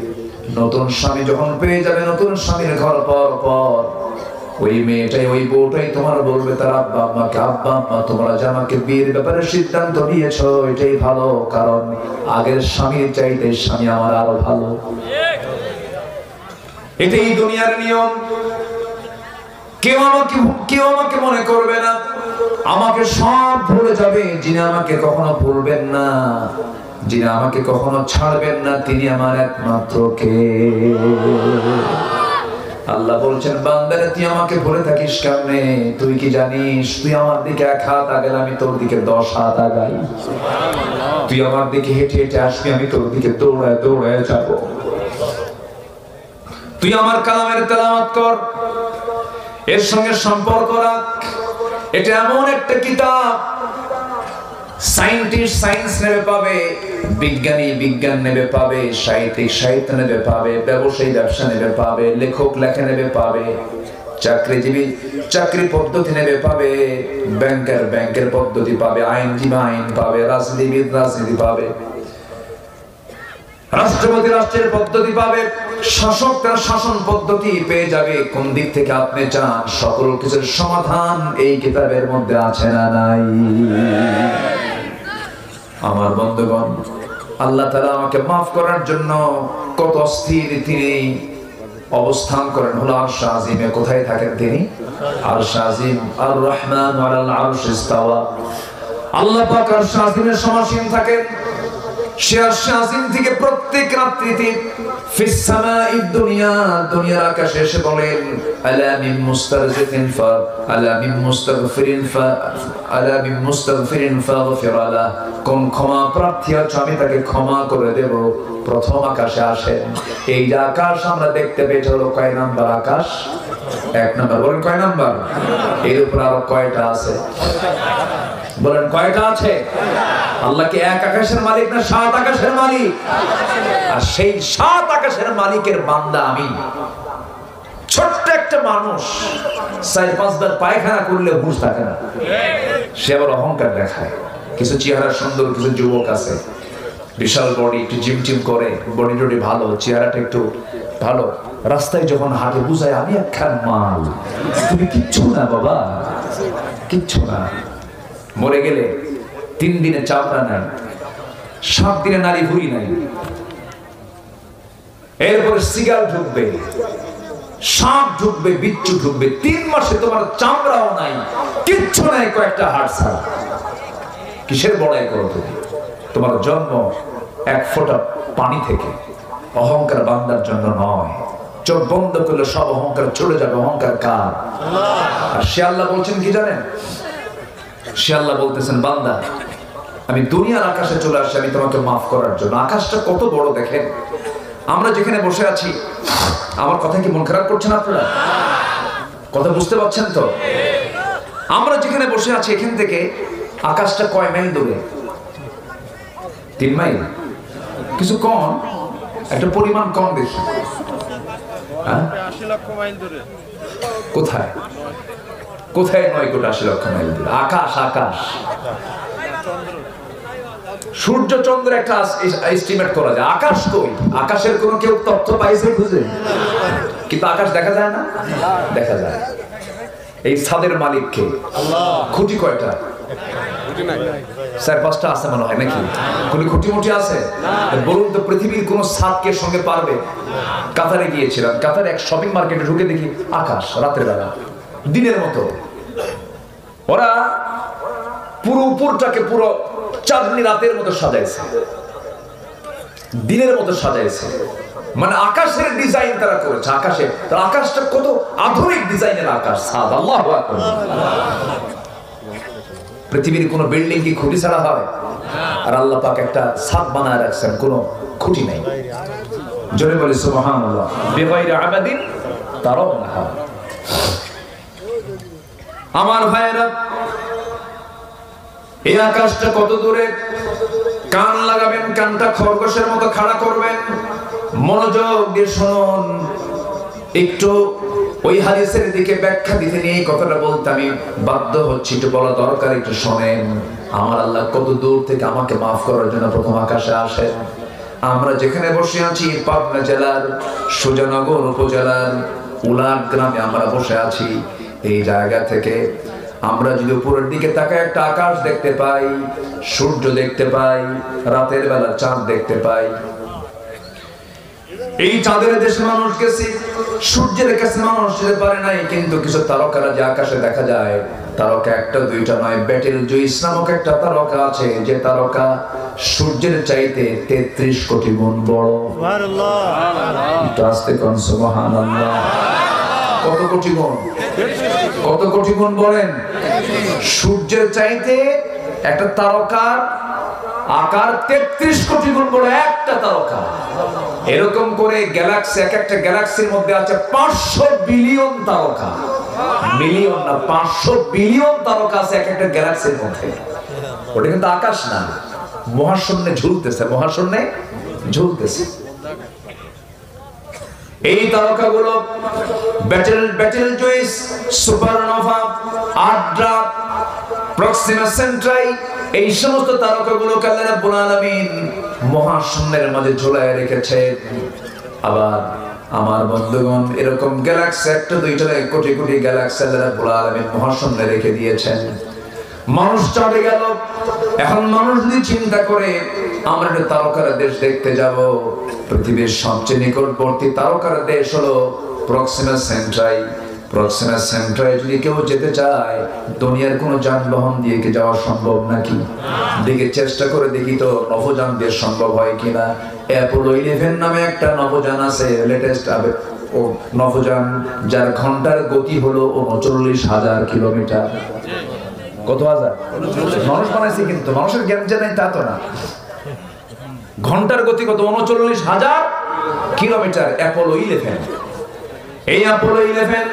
নতুন স্বামী যখন পেয়ে যাবে, নতুন স্বামীর ঘর পর পর ওই মেয়েটাই, ওই বউটাই তোমার বলবে তার আব্বা আম্মাকে, আব্বা আম্মা তোমরা যে আমাকে বিয়ের ব্যাপারে সিদ্ধান্ত নিয়েছো এটাই ভালো, কারণ আগের স্বামীর চাইতে স্বামী আমার আরো ভালো। এটাই দুনিয়ার নিয়ম। কেউ আমাকে মনে করবে না, আমাকে সব ভুলে যাবে। যিনি আমাকে কখনো ভুলবেন না, যিনি আমাকে কখনো ছাড়বেন না, তিনি আমার একমাত্র কে? আল্লাহ বলছেন বান্দারে তুই আমাকে ভুলে থাকিস কেমনে? তুই কি জানিস তুই আমার দিকে 1 হাত আগালে আমি তোর দিকে 10 হাত আগাই। তুই আমার দিকে হেঁটে হেঁটে আসবি, আমি তোর দিকে দৌড়ায় দৌড়ায় যাব। তুই আমার কালামের তেলাওয়াত কর, এর সঙ্গে সম্পর্ক রাখ। এটা এমন একটা কিতাব, সায়েন্টিস্ট সায়েন্স নেবে পাবে, বিজ্ঞানী বিজ্ঞান নেবে পাবে, সাহিত্যিক সাহিত্য নেবে পাবে, ব্যবসায়ী ব্যবসা নেবে পাবে, লেখক লেখা নেবে পাবে, চাকরিজীবী চাকরি পদ্ধতি নেবে পাবে, ব্যাংকার ব্যাংকের পদ্ধতি পাবে, আইনজীবী আইন পাবে, রাজনীতিবিদ রাজনীতি পাবে, রাষ্ট্রপতি রাষ্ট্রের পদ্ধতি পাবে, শাসক তার শাসন পদ্ধতি পেয়ে যাবে। কোন দিক থেকে আপনি চান, সকল কিছুর সমাধান এই কিতাবের মধ্যে আছে না নাই? আমার বন্ধুগণ, আল্লাহ তাআলা আমাকে মাফ করার জন্য কত অস্থির তিনি অবস্থান করেন হলো আরশ আজিমে। কোথায় থাকেন তিনি? আরশ আজিম। আর রহমান আলাল আরশ ইস্তাওয়া। আল্লাহ পাক আরশ আজিমের সমাসীন থাকেন। সে আরশ আজিম থেকে প্রত্যেক রাত্রিতে ফিস সামাঈদ দুনিয়া, দুনিয়ার আকাশে এসে বলেন আলা মিন মুস্তারজিফিন ফা আলা মিন মুস্তাগফিরিন ফা আলা মিন মুস্তাগফিরিন ফাগফির লা। কোন ক্ষমা প্রার্থী আছে আমি তাকে ক্ষমা করে দেব। প্রথম আকাশে আসেন। এই যে আকাশ আমরা দেখতে পেয়েছি হলো কয় নাম্বার আকাশ? 1 নাম্বার। বলেন কয় নাম্বার? এর উপর আরো কয়টা আছে? বলেন কয়টা আছে? আল্লাহ কি 1 আকাশের মালিক না 7 আকাশের মালিক? আর সেই 7 আকাশের মালিকের বান্দা আমি, ছোট্ট একটা মানুষ, 4-5 বার পায়খানা করলে হুঁশ থাকে না, সে আবার অহংকার দেখায়। কিছু চেহারা সুন্দর কিছু যুবক আছে, বিশাল বডি, একটু জিম টিম করে, বডি টডি ভালো, চেহারাটা একটু ভালো, রাস্তায় যখন হাঁটে বুঝায় আমি একখান মাল, তুমি কিচ্ছু না বাবা, কিচ্ছু না। মরে গেলে 3 দিনে চাপড়া নাই, 7 দিনে নারী ভুড়ি নাই, এরপরে সিগার ঢুকবে, সাপ ঢুকবে, বিচ্ছু ঢুকবে, 3 মাসে তোমার চামড়াও নাই, কিচ্ছু নাই, কয়েকটা হাড় ছাড়া। কিসের বড়াই করো তুমি? তোমার জন্ম 1 ফোঁটা পানি থেকে। অহংকার বান্দার জন্য নয়। চোখ বন্ধ করলে সব অহংকার চলে যাবে। অহংকার কার? আর সে আল্লাহ বলছেন কি জানেন? সে আল্লাহ বলতেছেন বান্দা আমি দুনিয়ার আকাশে চলে আসছি আমি তোমাকে মাফ করার জন্য। আকাশটা কত বড় দেখেন। আমরা যেখানে বসে আছি, আমার কথা কি মন খারাপ করছেন আপনারা? কথা বুঝতে পারছেন তো? আমরা যেখানে বসে আছি এখান থেকে আকাশটা কয় মাইল দূরে? 3 মাইল? কিছু কম, একটা পরিমাণ কম দেখি। 80 লক্ষ মাইল দূরে। কোথায়? কোথায় 9 কোটি 80 লক্ষ মাইল দূরে? আকাশ, আকাশ। সূর্য চন্দ্র একটা এস্টিমেট করা যায়। আকাশ কই? আকাশের কোনো কেউ তথ্য পাইছে খুঁজে? কিন্তু আকাশ দেখা যায় না? দেখা যায়। এই ছাদের মালিক কে? আল্লাহ। খুঁটি কয়টা? খুঁটি নাই। 4-5টা আছে মনে হয় নাকি? কোনো খুঁটি মুটি আছে? বলুন তো পৃথিবীর কোন ছাদকে সঙ্গে পারবে? কাতারে গিয়েছিলাম, কাতারে এক শপিং মার্কেটে ঢুকে দেখি আকাশ রাতের বেলা দিনের মতো। ওরা পুরো উপরটাকে পুরো চাঁদনি রাতের মতো সাজাইছে, দিনের মতো সাজাইছে। মানে আকাশের ডিজাইন তারা করেছে। আকাশে তার আকাশটা কত আধুনিক ডিজাইনের আকাশ, ছাদ। আল্লাহু আকবার। পৃথিবীর কোন বিল্ডিং কি খুঁটি ছাড়া হয়? আর আল্লাহ পাক একটা ছাদ বানায় রাখছেন, কোনো খুঁটি নাই। জোরে বলি সুবহানাল্লাহ। বিগাইরি আমাদিন তারাউনাহা। আমার ভাইয়েরা, এই আকাশটা কত দূরে? কান লাগাবেন, কানটা খরগোশের মতো খাড়া করবেন, মনোযোগ দিয়ে শুনুন। একটু ওই হাদিসের দিকে ব্যাখ্যা দিতে নিয়ে কথাটা বলতে আমি বাধ্য হচ্ছি, একটু বলা দরকার, একটু শোনেন। আমার আল্লাহ কত দূর থেকে আমাকে মাফ করার জন্য প্রথম আকাশে আসেন। আমরা যেখানে বসে আছি পাবনা জেলার সুজানগর উপজেলার উলাট গ্রামে আমরা বসে আছি। এই জায়গা থেকে আমরা যদি উপরের দিকে তাকায় একটা আকাশ দেখতে পাই, সূর্য দেখতে পাই, রাতের বেলা চাঁদ দেখতে পাই। এই চাঁদের দেশে মানুষ গেছে, সূর্যের কাছে মানুষ যেতে পারে নাই, কিন্তু কিছু তারকারা যে আকাশে দেখা যায়, তারকা একটা দুইটা নয়, ব্যাটেল জুইস নামক একটা তারকা আছে, যে তারকা সূর্যের চাইতে 33 কোটি গুণ বড়। সুবহানাল্লাহ। একটু আস্তে কোন সুবহানাল্লাহ। কত কোটি গুণ? কত কোটি গুণ বলেন? সূর্যের চাইতে একটা তারকার আকার 33 কোটি গুণ বড় একটা তারকা। এরকম করে গ্যালাক্সি, এক একটা গ্যালাক্সির মধ্যে আছে 500 বিলিয়ন তারকা। মিলিয়ন না, 500 বিলিয়ন তারকা আছে এক একটা গ্যালাক্সির মধ্যে। ওটা কিন্তু আকাশ না, মহাশূন্যে ঝুলতেছে, মহাশূন্যে ঝুলতেছে। এই তারকাগুলো বেটেলজুইস, সুপারনোভা, আড্রা, প্রক্সিমা সেন্ট্রাই, এই সমস্ত তারকাগুলোকে আল্লাহ রাব্বুল আলামিন মহাশূন্যের মাঝে ঝুলায় রেখেছে। আবার আমার বন্ধুগণ, এরকম গ্যালাক্সি একটা দুইটা কোটি কোটি গ্যালাক্সি আল্লাহ রাব্বুল আলামিন মহাশূন্যে রেখে দিয়েছেন। মানুষ চলে গেল, এখন মানুষ যদি চিন্তা করে আমরা একটা তারকার দেশ দেখতে যাব, পৃথিবীর সবচেয়ে নিকটবর্তী তারকার দেশ হলো প্রক্সিমা সেন্ট্রাই। প্রক্সিমা সেন্ট্রাই যদি কেউ যেতে চায়, দুনিয়ার কোনো যানবাহন দিয়ে কি যাওয়া সম্ভব নাকি? দেখে চেষ্টা করে দেখি তো নভোযান দিয়ে সম্ভব হয় কিনা। অ্যাপোলো 11 নামে একটা নভোযান আছে, লেটেস্ট ও নভোযান, যার ঘন্টার গতি হলো 39,000 কিলোমিটার। কত হাজার? মানুষ বানাইছে, কিন্তু মানুষের জ্ঞান যে নাই তা তো না। ঘন্টার গতি কত? 39,000 কিলোমিটার। অ্যাপোলো 11, এই অ্যাপোলো 11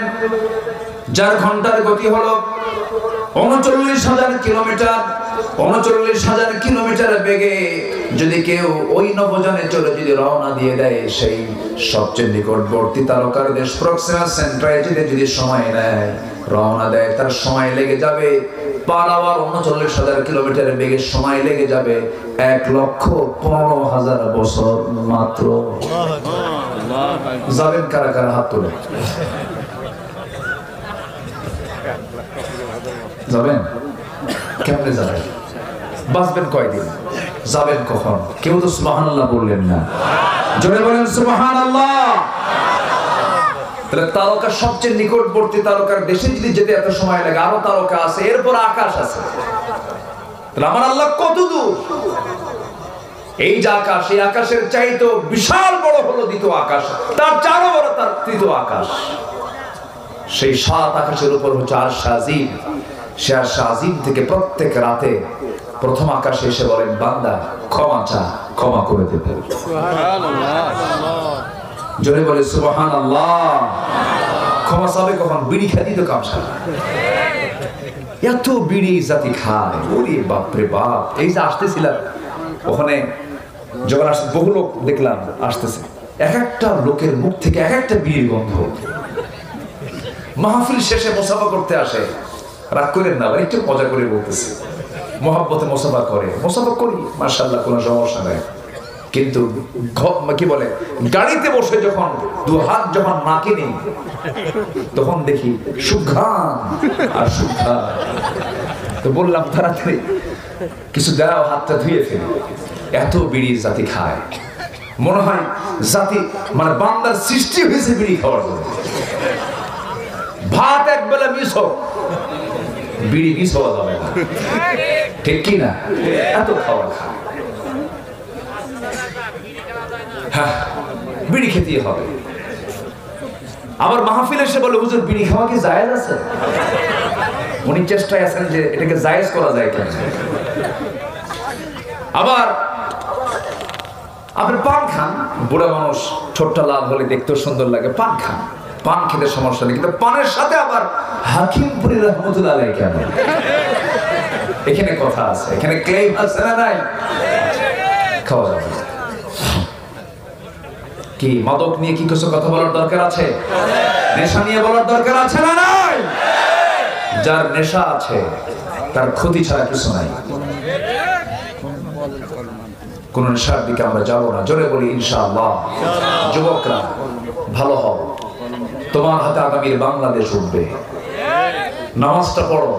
যার ঘন্টার গতি হলো 39,000 কিলোমিটার, 39,000 কিলোমিটার বেগে যদি কেউ ওই নভোযানে চলে যদি রওনা দিয়ে দেয়, সেই সবচেয়ে নিকটবর্তী তারকার দেশ প্রক্সিমা সেন্ট্রাই যেতে যদি সময় নেয়, রওনা দেয়, তার সময় লেগে যাবে পার আওয়ার 39,000 কিলোমিটার বেগে সময় লেগে যাবে 1,15,000 বছর মাত্র। যাবেন কারা কারা? হাত তোলে। যাবেন? কেমনে যাবেন? বাঁচবেন কয়দিন? যাবেন কখন? কেউ তো সুবহানাল্লাহ বললেন না। জোরে বলেন সুবহানাল্লাহ। তাহলে তারকা সবচেয়ে নিকটবর্তী তারকার দেশে যদি যেতে এত সময় লাগে, আরো তারকা আছে, এরপর আকাশ আছে। তাহলে আমার আল্লাহ কত দূর? এই যে আকাশ, এই আকাশের চাইতে বিশাল বড় হলো দ্বিতীয় আকাশ, তার চারও বড় তার তৃতীয় আকাশ। সেই 7 আকাশের উপর হচ্ছে আরশ আজিম। সে আরশ আজিম থেকে প্রত্যেক রাতে প্রথম আকাশে এসে বলেন, বান্দা ক্ষমা চা, ক্ষমা করে দেব। জোরে বলে সুবহানাল্লাহ। ক্ষমা চাবে কখন? বিড়ি খাতি তো কামসা। এত বিড়ি জাতি খায়, ওরে বাপরে বাপ। এই যে আসতেছিলাম ওখানে, যখন আসতে বহু লোক দেখলাম আসতেছে, এক একটা লোকের মুখ থেকে এক একটা বিড়ির গন্ধ। মাহফিল শেষে মুসাফা করতে আসে, রাগ করেন না, একটু মজা করে বলতেছে, মহব্বতে মুসাফা করে, মুসাফা করি, মাশাআল্লাহ, কোনো সমস্যা নেই। কিন্তু কি বলে, গাড়িতে বসে যখন দু হাত যখন নাকে নেই, তখন দেখি সুঘ্রাণ আর সুঘ্রাণ। তো বললাম তাড়াতাড়ি কিছু দাও, হাতটা ধুয়ে ফেলি। এত বিড়ি জাতি খায়, মনে হয় জাতি মানে বান্দার সৃষ্টি হয়েছে বিড়ি খাওয়ার জন্য। ভাত একবেলা মিস হোক, বিড়ি মিস হওয়া যাবে না, ঠিক কি না? এত খাওয়া খায়, হ্যাঁ, বিড়ি খেতেই হবে। আবার মাহফিল এসে বলে, হুজুর বিড়ি খাওয়া কি জায়েজ আছে? উনি চেষ্টায় আছেন যে এটাকে জায়েজ করা যায় কেন। আবার আপনি পান খান, বুড়া মানুষ, ঠোঁটটা লাল হলে দেখতেও সুন্দর লাগে, পান খান, পান খেতে সমস্যা নেই, কিন্তু পানের সাথে আবার হাকিমপুরি রহমতুল্লাহ আলাইহি কেন? এখানে কথা আছে, এখানে ক্লেম আছে না নাই? খাওয়া যাবে কি? মাদক নিয়ে কি কিছু কথা বলার দরকার আছে? নেশা নিয়ে বলার দরকার আছে না নাই? যার নেশা আছে তার ক্ষতি ছাড়া কিছু নাই। কোন নেশার দিকে আমরা যাব না। জোরে বলি ইনশাআল্লাহ। যুবকরা ভালো হও, তোমার হাতে আগামীর বাংলাদেশ উঠবে। নামাজটা পড়ো,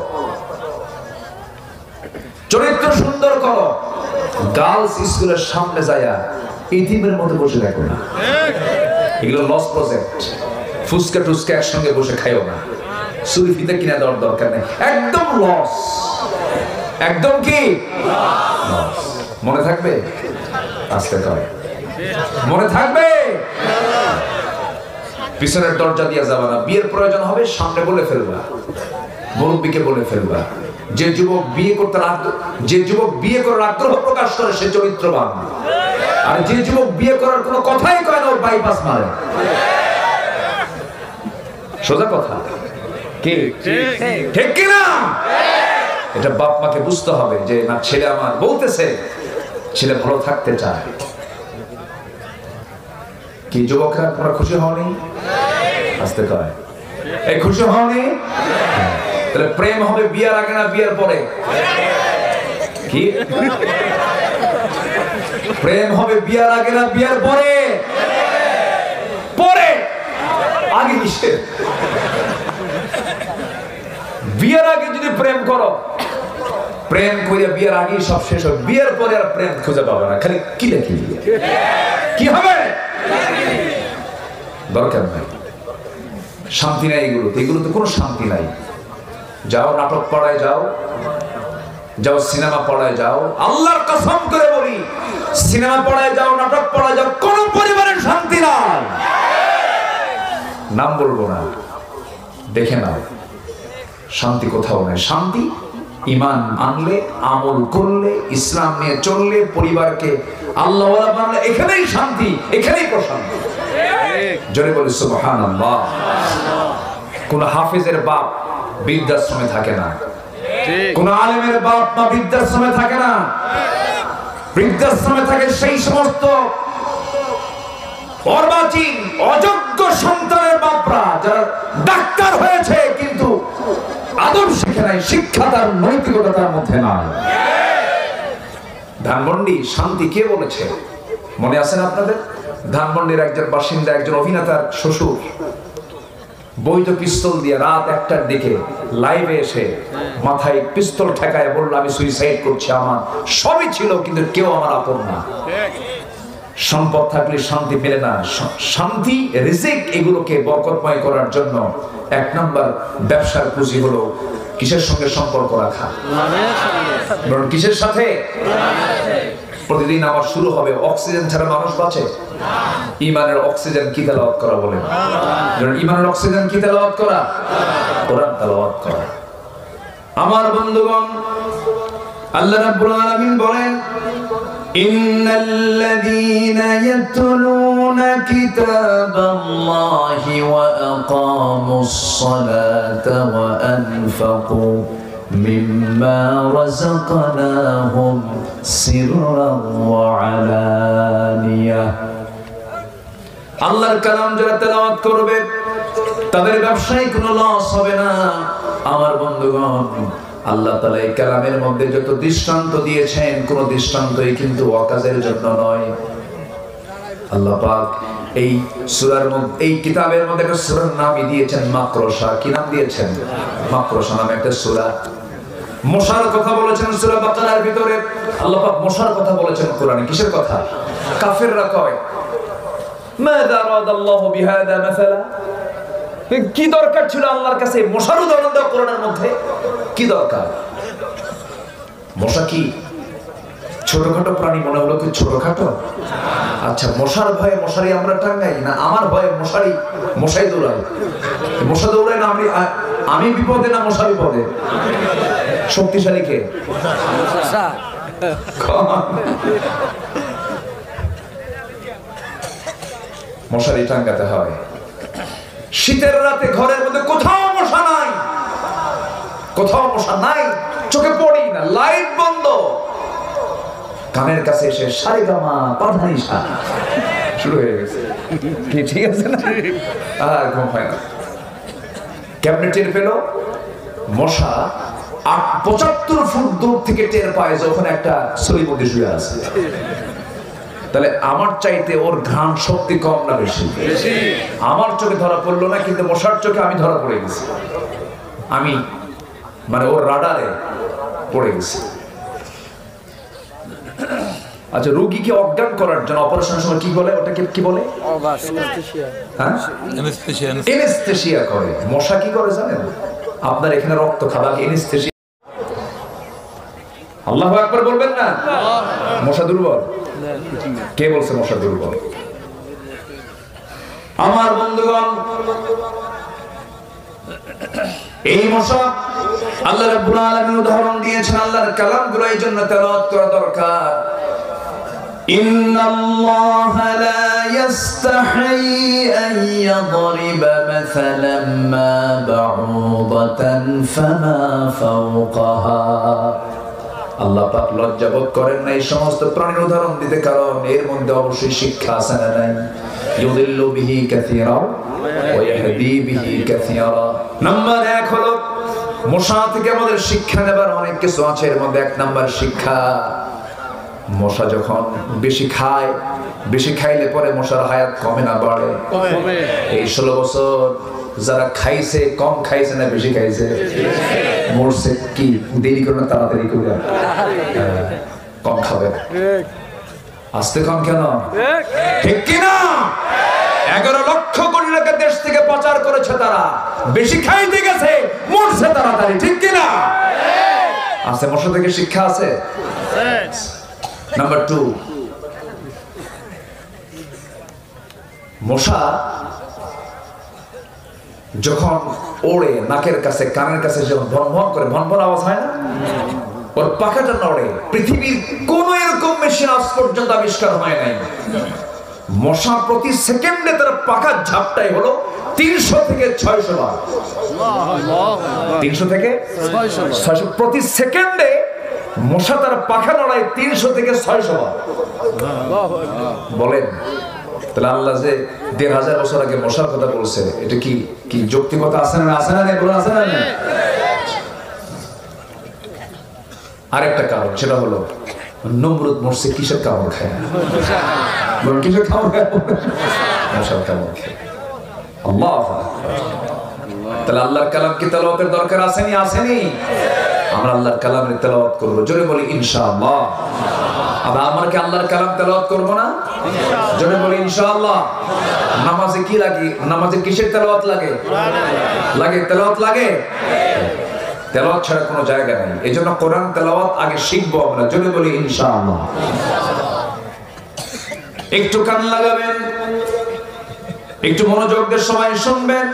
চরিত্র সুন্দর করো। গার্লস স্কুলের সামনে যায়া ইতিমের মধ্যে বসে রাখো না, এগুলো লস প্রজেক্ট। ফুচকা টুচকা একসঙ্গে বসে খাইও না, চুরি ফিতে কিনা দেওয়ার দরকার নেই, একদম লস, একদম কি লস। মনে থাকবে? আস্তে করে মনে থাকবে। পিছনের দরজা দিয়ে যাবা না, বিয়ের প্রয়োজন হবে সামনে বলে ফেলবা, মুরব্বীকে বলে ফেলবা। যে যুবক বিয়ে করার আগ্রহ প্রকাশ করে সে চরিত্রবান, আর যে যুবক বিয়ে করার কোনো কথাই কয় না ওর বাইপাস মারে। সোজা কথা, ঠিক কি না? এটা বাপ মাকে বুঝতে হবে যে না, ছেলে আমার বলতেছে, ছেলে ভালো থাকতে চায়। কি যুবকরা তোমরা খুশি হওনি? আসতে কয় এই খুশি হওনি? তাহলে প্রেম হবে বিয়ের আগে না বিয়ের পরে? কি প্রেম হবে বিয়ের আগে না বিয়ের পরে? পরে। আগে কিসের? বিয়ের আগে যদি প্রেম করো, প্রেম করে বিয়ের আগে সব শেষ হবে, বিয়ের পরে আর প্রেম খুঁজে পাবে না, খালি কি লেখি কি হবে? দরকার নাই, শান্তি নাই এগুলোতে কোনো শান্তি নাই। যাও নাটক পড়ায় যাও, যাও সিনেমা পড়ায় যাও, আল্লাহর কসম করে বলি সিনেমা পড়ায় যাও, নাটক পড়ায় যাও, কোন পরিবারের শান্তি নাই। নাম বলবো না, দেখে নাও শান্তি কোথাও নেই। শান্তি ঈমান আনলে, আমল করলে, ইসলাম নিয়ে চললে, পরিবারকে আল্লাহওয়ালা বানালে, এখানেই শান্তি, এখানেই প্রশান্তি। জোরে বলি সুবহানাল্লাহ। কোন হাফেজের বাপ বৃদ্ধাশ্রমে থাকে না, কোন আলেমের বাপ মা বৃদ্ধাশ্রমে থাকে না। বৃদ্ধাশ্রমে থাকে সেই সমস্ত অর্বাচীন অযোগ্য সন্তানের বাপরা যারা ডাক্তার হয়েছে কিন্তু আদব শিখে নাই, শিক্ষা তার নৈতিকতা তার মধ্যে নাই। ধানমন্ডি শান্তি কে বলেছে মনে আছে না আপনাদের? ধানমন্ডির একজন বাসিন্দা, একজন অভিনেতার শ্বশুর বৈধ পিস্তল দিয়ে রাত 1টার দিকে লাইভে এসে মাথায় পিস্তল ঠেকায় বলল আমি সুইসাইড করছি, আমার সবই ছিল কিন্তু কেউ আমার আপন না। সম্পদ থাকলে শান্তি পেলে না। শান্তি, রিজিক এগুলোকে বরকতময় করার জন্য 1 নম্বর ব্যবসার পুঁজি হলো কিসের সঙ্গে সম্পর্ক রাখা? কিসের সাথে? প্রতিদিন আমার শুরু হবে অক্সিজেন ছাড়া মানুষ বাঁচে? ঈমানের অক্সিজেন কি তেলাওয়াত করা বলেন? ঈমানের অক্সিজেন কি তেলাওয়াত করা? কোরআন তেলাওয়াত করা। আমার বন্ধুগণ, আল্লাহ রাব্বুল আলামিন বলেন ইন্নাল্লাযীনা ইয়াতলুনা কিতাবাল্লাহি ওয়া আকামুস সালাতা ওয়া আনফাকু মিম্মা রাযাকনাহুম সিররান ওয়া আলানিয়া। আল্লাহর কালাম যারা তেলাওয়াত করবে তাদের ব্যবসায় কোনো লস হবে না। আমার বন্ধুগণ, আল্লাহ তাআলা এই কালামের মধ্যে যত দৃষ্টান্ত দিয়েছেন কোন দৃষ্টান্তই কিন্তু অকাজের জন্য নয়। আল্লাহ পাক এই সূরার মধ্যে, এই কিতাবের মধ্যে একটা সূরার নামই দিয়েছেন মাকরসা। কি নাম দিয়েছেন? মাকরসা নামে একটা সূরা। মশার কথা বলেছেন সূরা বাকারার ভিতরে। আল্লাহ পাক মশার কথা বলেছেন কোরআনে। কিসের কথা? কাফেররা কয় মাযা আরাদাল্লাহু বিহাদা মাসালা, কি দরকার ছিল আল্লাহর কাছে মশার উদাহরণ দেওয়া কোরআনের মধ্যে? কি দরকার? মশা কি ছোটখাটো প্রাণী মনে হলো? কি ছোটখাটো? আচ্ছা, মশার ভয়ে মশারি আমরা টাঙ্গাই না, আমার ভয়ে মশাই দৌড়ায়। মশা দৌড়ায় না আমি বিপদে না মশা বিপদে? শক্তিশালী কে? মশারি টাঙ্গাতে হয়। শীতের রাতে ঘরের মধ্যে কোথাও মশা নাই, কোথাও মশা নাই, চোখে পড়ি না, লাইট বন্ধ, কানের কাছে এসে সারেগামা পাধানিসা শুরু হয়ে গেছে। কি ঠিক আছে না? আর ঘুম হয় না। কেমনে টের পেল? মশা 75 ফুট দূর থেকে টের পায় যখন একটা ছড়ির মধ্যে শুয়ে আছে। তাহলে আমার চাইতে ওর ঘ্রাণ শক্তি কম না বেশি? আমার চোখে ধরা পড়লো না, কিন্তু মশার চোখে আমি ধরা পড়ে গেছি। আমি মানে ওর রাডারে পড়ে গেছি। আচ্ছা, রোগীকে অজ্ঞান করার জন্য অপারেশনের সময় কি বলে? ওটাকে কি বলে? এনেস্থেশিয়া করে। মশা কি করে জানেন? আপনার এখানে রক্ত খাওয়াকে এনেস্থেশিয়া। আল্লাহু আকবার বলবেন না? মশা দুর্বল? কে বলছে মশা দুর্বল? আমার বন্ধুগণ, এই মশা আল্লাহ রাব্বুল আলামিন উদাহরণ দিয়েছেন। আল্লাহর কালামগুলো এই জন্য তেলাওয়াত করা দরকার। ইন্নাল্লাহা লা ইস্তাহি আন ইয়াদরিবা মাসালান মা বাউদাতান ফামা ফাওকাহা। আল্লাহ পাক লজ্জা বোধ করেন না এই সমস্ত প্রাণীর উদাহরণ দিতে, কারণ এর মধ্যে অবশ্যই শিক্ষা আছে না নাই? ইউদিল্লু বিহি কাসীরা ওয়া ইয়াহদি বিহি কাসীরা। নাম্বার 1 হলো মশা থেকে আমাদের শিক্ষা নেবার অনেক কিছু আছে। এর মধ্যে 1 নাম্বার শিক্ষা, মশা যখন বেশি খায়, বেশি খাইলে পরে মশার হায়াত কমে না বাড়ে? এই 16 বছর যারা খাইছে, কম খাইছে না বেশি খাইছে? মরছে কি দেরি করে না তাড়াতাড়ি করে? কম খাবে। আস্তে কম কেন? ঠিক কিনা? 11 লক্ষ কোটি টাকা দেশ থেকে পাচার করেছে তারা, বেশি খাইতে গেছে, মরছে তাড়াতাড়ি। ঠিক কিনা? আছে মশা থেকে শিক্ষা আছে। নাম্বার 2, মশা যখন ওড়ে নাকের কাছে, কানের কাছে যখন ভনভন করে, ভনভন আওয়াজ হয় না? ওর পাখাটা নড়ে। পৃথিবীর কোন এরকম মেশিন আজ পর্যন্ত আবিষ্কার হয় নাই। মশা প্রতি সেকেন্ডে তার পাখার ঝাপটাই হলো 300 থেকে 600 বার। 300 থেকে 600 প্রতি সেকেন্ডে মশা তার পাখা নড়ায় 300 থেকে 600 বার। বলেন তাহলে আল্লাহ যে 1500 বছর আগে মশার কথা বলছে, এটা কি কি যৌক্তিকতা আছে না? আছে না? বলে আছে না? আরেকটা কারণ, সেটা হলো নমরুদ মরছে কিসের কামড় খায়? বলেন কিসের কামড় খায়? মশার কামড় খায়। আল্লাহ। তাহলে আল্লাহর কালাম কি তেলাওয়াতের দরকার আসেনি? আসেনি? আমরা আল্লাহর কালামের তেলাওয়াত করব। জোরে বলি ইনশাআল্লাহ। আমরা কি আল্লাহর কালাম তেলাওয়াত করব না? জোরে বলি ইনশাআল্লাহ। নামাজে কি লাগে? নামাজে কিসের তেলাওয়াত লাগে? লাগে তেলাওয়াত লাগে। তেলাওয়াত ছাড়া কোনো জায়গা নেই। এজন্য কোরআন তেলাওয়াত আগে শিখবো আমরা। জোরে বলি ইনশাআল্লাহ। একটু কান লাগাবেন, একটু মনোযোগ দিয়ে সবাই শুনবেন।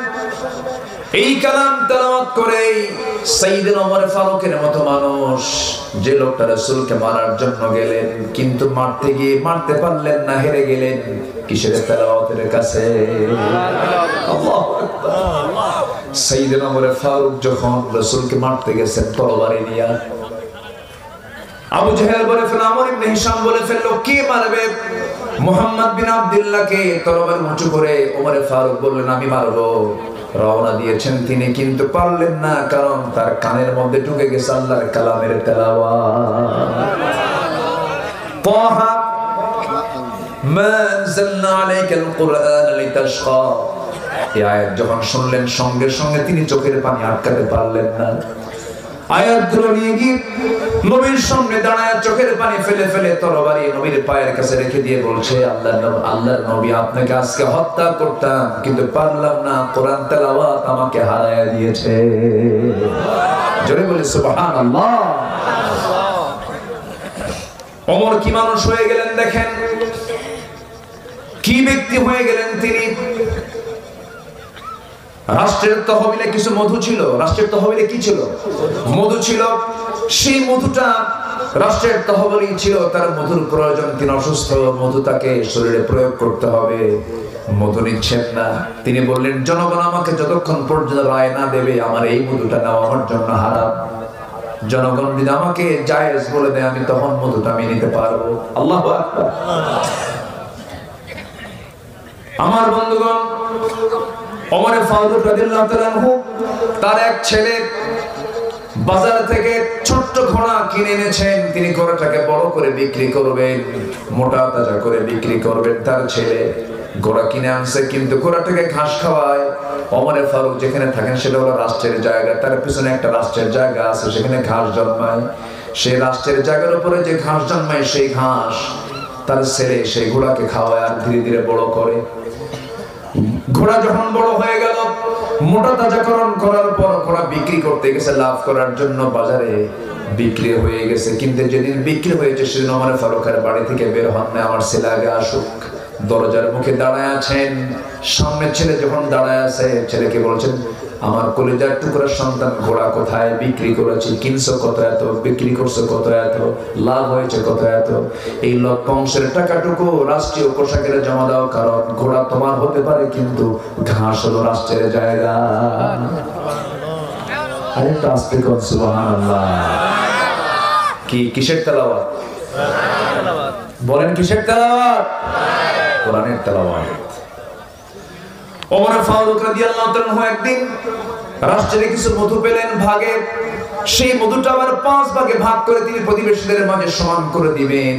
এই কালাম তেলাওয়াত করে সাইয়েদনা ওমর ফারুকের মতো মানুষ, যে লোকটা রাসূলকে মারার জন্য গেলেন, কিন্তু মারতে গিয়ে মারতে পারলেন না, হেরে গেলেন কিসের? তেলাওয়াতের কাছে। আল্লাহু আকবার। সাইয়েদনা ওমর ফারুক যখন রাসূলকে মারতে গেছেন তরবারি নিয়ে, আবু জাহেল বলে ফেলল, আমর ইবনে হিশাম বলে ফেলল, কে মারবে? মুহাম্মদ বিন আব্দুল্লাহকে। তরবারি উঁচু করে ওমর ফারুক বললেন, আমি মারবো। রওনা দিয়েছেন তিনি, কিন্তু পারলেন না, কারণ তার কানের মধ্যে ঢুকে গেছে আল্লাহর কালামের তেলাওয়াত। তাহা মা আনজালনা আলাইকাল কুরআন লিতাশকা। এই আয়াত যখন শুনলেন, সঙ্গে সঙ্গে তিনি চোখের পানি আটকাতে পারলেন না। আয়াতগুলো নিয়ে গিয়ে নবীর সামনে দাঁড়ায় চোখের পানি ফেলে ফেলে তরবারি নবীর পায়ের কাছে রেখে দিয়ে বলছে, আল্লাহর নবী, আপনাকে আজকে হত্যা করতাম, কিন্তু পারলাম না, কোরআন তেলাওয়াত আমাকে হারায় দিয়েছে। জোরে বলি সুবহানাল্লাহ। ওমর কি মানুষ হয়ে গেলেন দেখেন, কি ব্যক্তি হয়ে গেলেন তিনি। রাষ্ট্রের তহবিলে কিছু মধু ছিল। রাষ্ট্রের তহবিলে কি ছিল? মধু ছিল। সেই মধুটা রাষ্ট্রের তহবিলই ছিল, তার মধুর প্রয়োজন। তিনি অসুস্থ, মধু তাকে শরীরে প্রয়োগ করতে হবে, মধু নিচ্ছেন না। তিনি বললেন, জনগণ আমাকে যতক্ষণ পর্যন্ত রায় না দেবে, আমার এই মধুটা নেওয়া আমার জন্য হারাম। জনগণ যদি আমাকে জায়েজ বলে দেয়, আমি তখন মধুটা আমি নিতে পারবো। আল্লাহু আকবার। আমার বন্ধুগণ, ওমর ফারুক রাদিয়াল্লাহু তাআলা আনহু তার এক ছেলে বাজার থেকে ছোট্ট ঘোড়া কিনে এনেছেন। তিনি ঘোড়াটাকে বড় করে বিক্রি করবেন, মোটা তাজা করে বিক্রি করবেন। তার ছেলে ঘোড়া কিনে আনছে, কিন্তু ঘোড়াটাকে ঘাস খাওয়ায়। ওমর ফারুক যেখানে থাকেন সেটা হলো রাষ্ট্রের জায়গা, তার পিছনে একটা রাষ্ট্রের জায়গা আছে, সেখানে ঘাস জন্মায়। সেই রাষ্ট্রের জায়গার উপরে যে ঘাস জন্মায়, সেই ঘাস তার ছেলে সেই ঘোড়াকে খাওয়ায় আর ধীরে ধীরে বড় করে। ঘোড়া যখন বড় হয়ে গেল, মোটা তাজাকরণ করার পর ঘোড়া বিক্রি করতে গেছে লাভ করার জন্য, বাজারে বিক্রি হয়ে গেছে। কিন্তু যেদিন বিক্রি হয়েছে সেদিন ওমর ফারুকের বাড়ি থেকে বের হন না, আমার ছেলে আগে আসুক, দরজার মুখে দাঁড়ায় আছেন। সামনে ছেলে যখন দাঁড়ায় আছে, ছেলেকে বলছেন, আমার কলিজার টুকরা সন্তান, ঘোড়া কোথায়? বিক্রি করেছি। কিনছো কত? এত। বিক্রি করছো কত? এত। লাভ হয়েছে কত? এত। এই লভ্যাংশের টাকাটুকু রাষ্ট্রীয় পোশাকের জমা দাও, কারণ ঘোড়া তোমার হতে পারে কিন্তু ঘাস হলো রাষ্ট্রের জায়গা। আরেকটা আস্তে কর সুবহানাল্লাহ। কি কিসের তেলাওয়াত? বলেন কিসের তেলাওয়াত? কোরআনের তেলাওয়াত। ওমর ফারুক রাদিয়াল্লাহু তাআলা একদিন রাষ্ট্রের কিছু মধু পেলেন ভাগে। সেই মধুটা আবার 5 ভাগে ভাগ করে তিনি প্রতিবেশীদের মাঝে সমান করে দিবেন।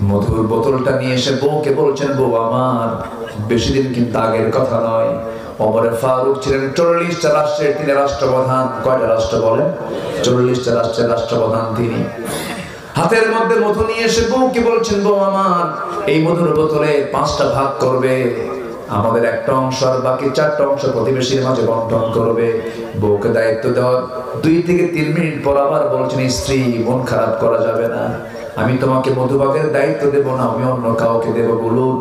মধুর বোতলটা নিয়ে এসে বউকে বলছেন, বউ আমার, বেশি দিন কিন্তু আগের কথা নয়, ওমর ফারুক ছিলেন 40টা রাষ্ট্রের তিনি রাষ্ট্রপ্রধান। কয়টা রাষ্ট্র বলেন? 40টা রাষ্ট্রের রাষ্ট্রপ্রধান তিনি। হাতের মধ্যে মধু নিয়ে এসে বউকে বলছেন, বউ আমার, এই মধুর বোতলে 5টা ভাগ করবে, আমাদের একটা অংশ আর বাকি 4টা অংশ প্রতিবেশীর মাঝে বন্টন করবে। বউকে দায়িত্ব দেওয়া 2 থেকে 3 মিনিট পর আবার বলছেন, স্ত্রী মন খারাপ করা যাবে না, আমি তোমাকে মধুভাগের দায়িত্ব দেব না, আমি অন্য কাউকে দেব। বলুন,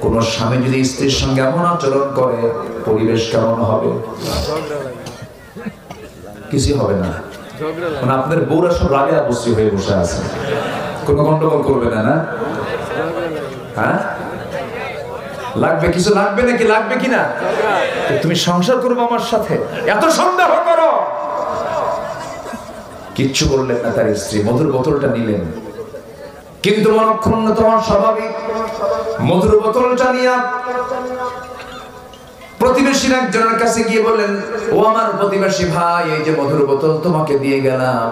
কোন স্বামী যদি স্ত্রীর সঙ্গে এমন আচরণ করে পরিবেশ কেমন হবে? কিছু হবে না। মানে আপনার বউরা সব রাগে অবস্থি হয়ে বসে আছে, কোনো গন্ডগোল করবে না, না? হ্যাঁ, লাগবে কিছু, লাগবে নাকি? লাগবে কিনা? তুমি সংসার করবে আমার সাথে, এত সন্দেহ করো? কিচ্ছু বললেন না তার স্ত্রী, মধুর বোতলটা নিলেন। কিন্তু মনক্ষুণ্ণ তোমার স্বাভাবিক। মধুর বোতলটা নিয়ে প্রতিবেশীর একজনের কাছে গিয়ে বললেন, ও আমার প্রতিবেশী ভাই, এই যে মধুর বোতল তোমাকে দিয়ে গেলাম,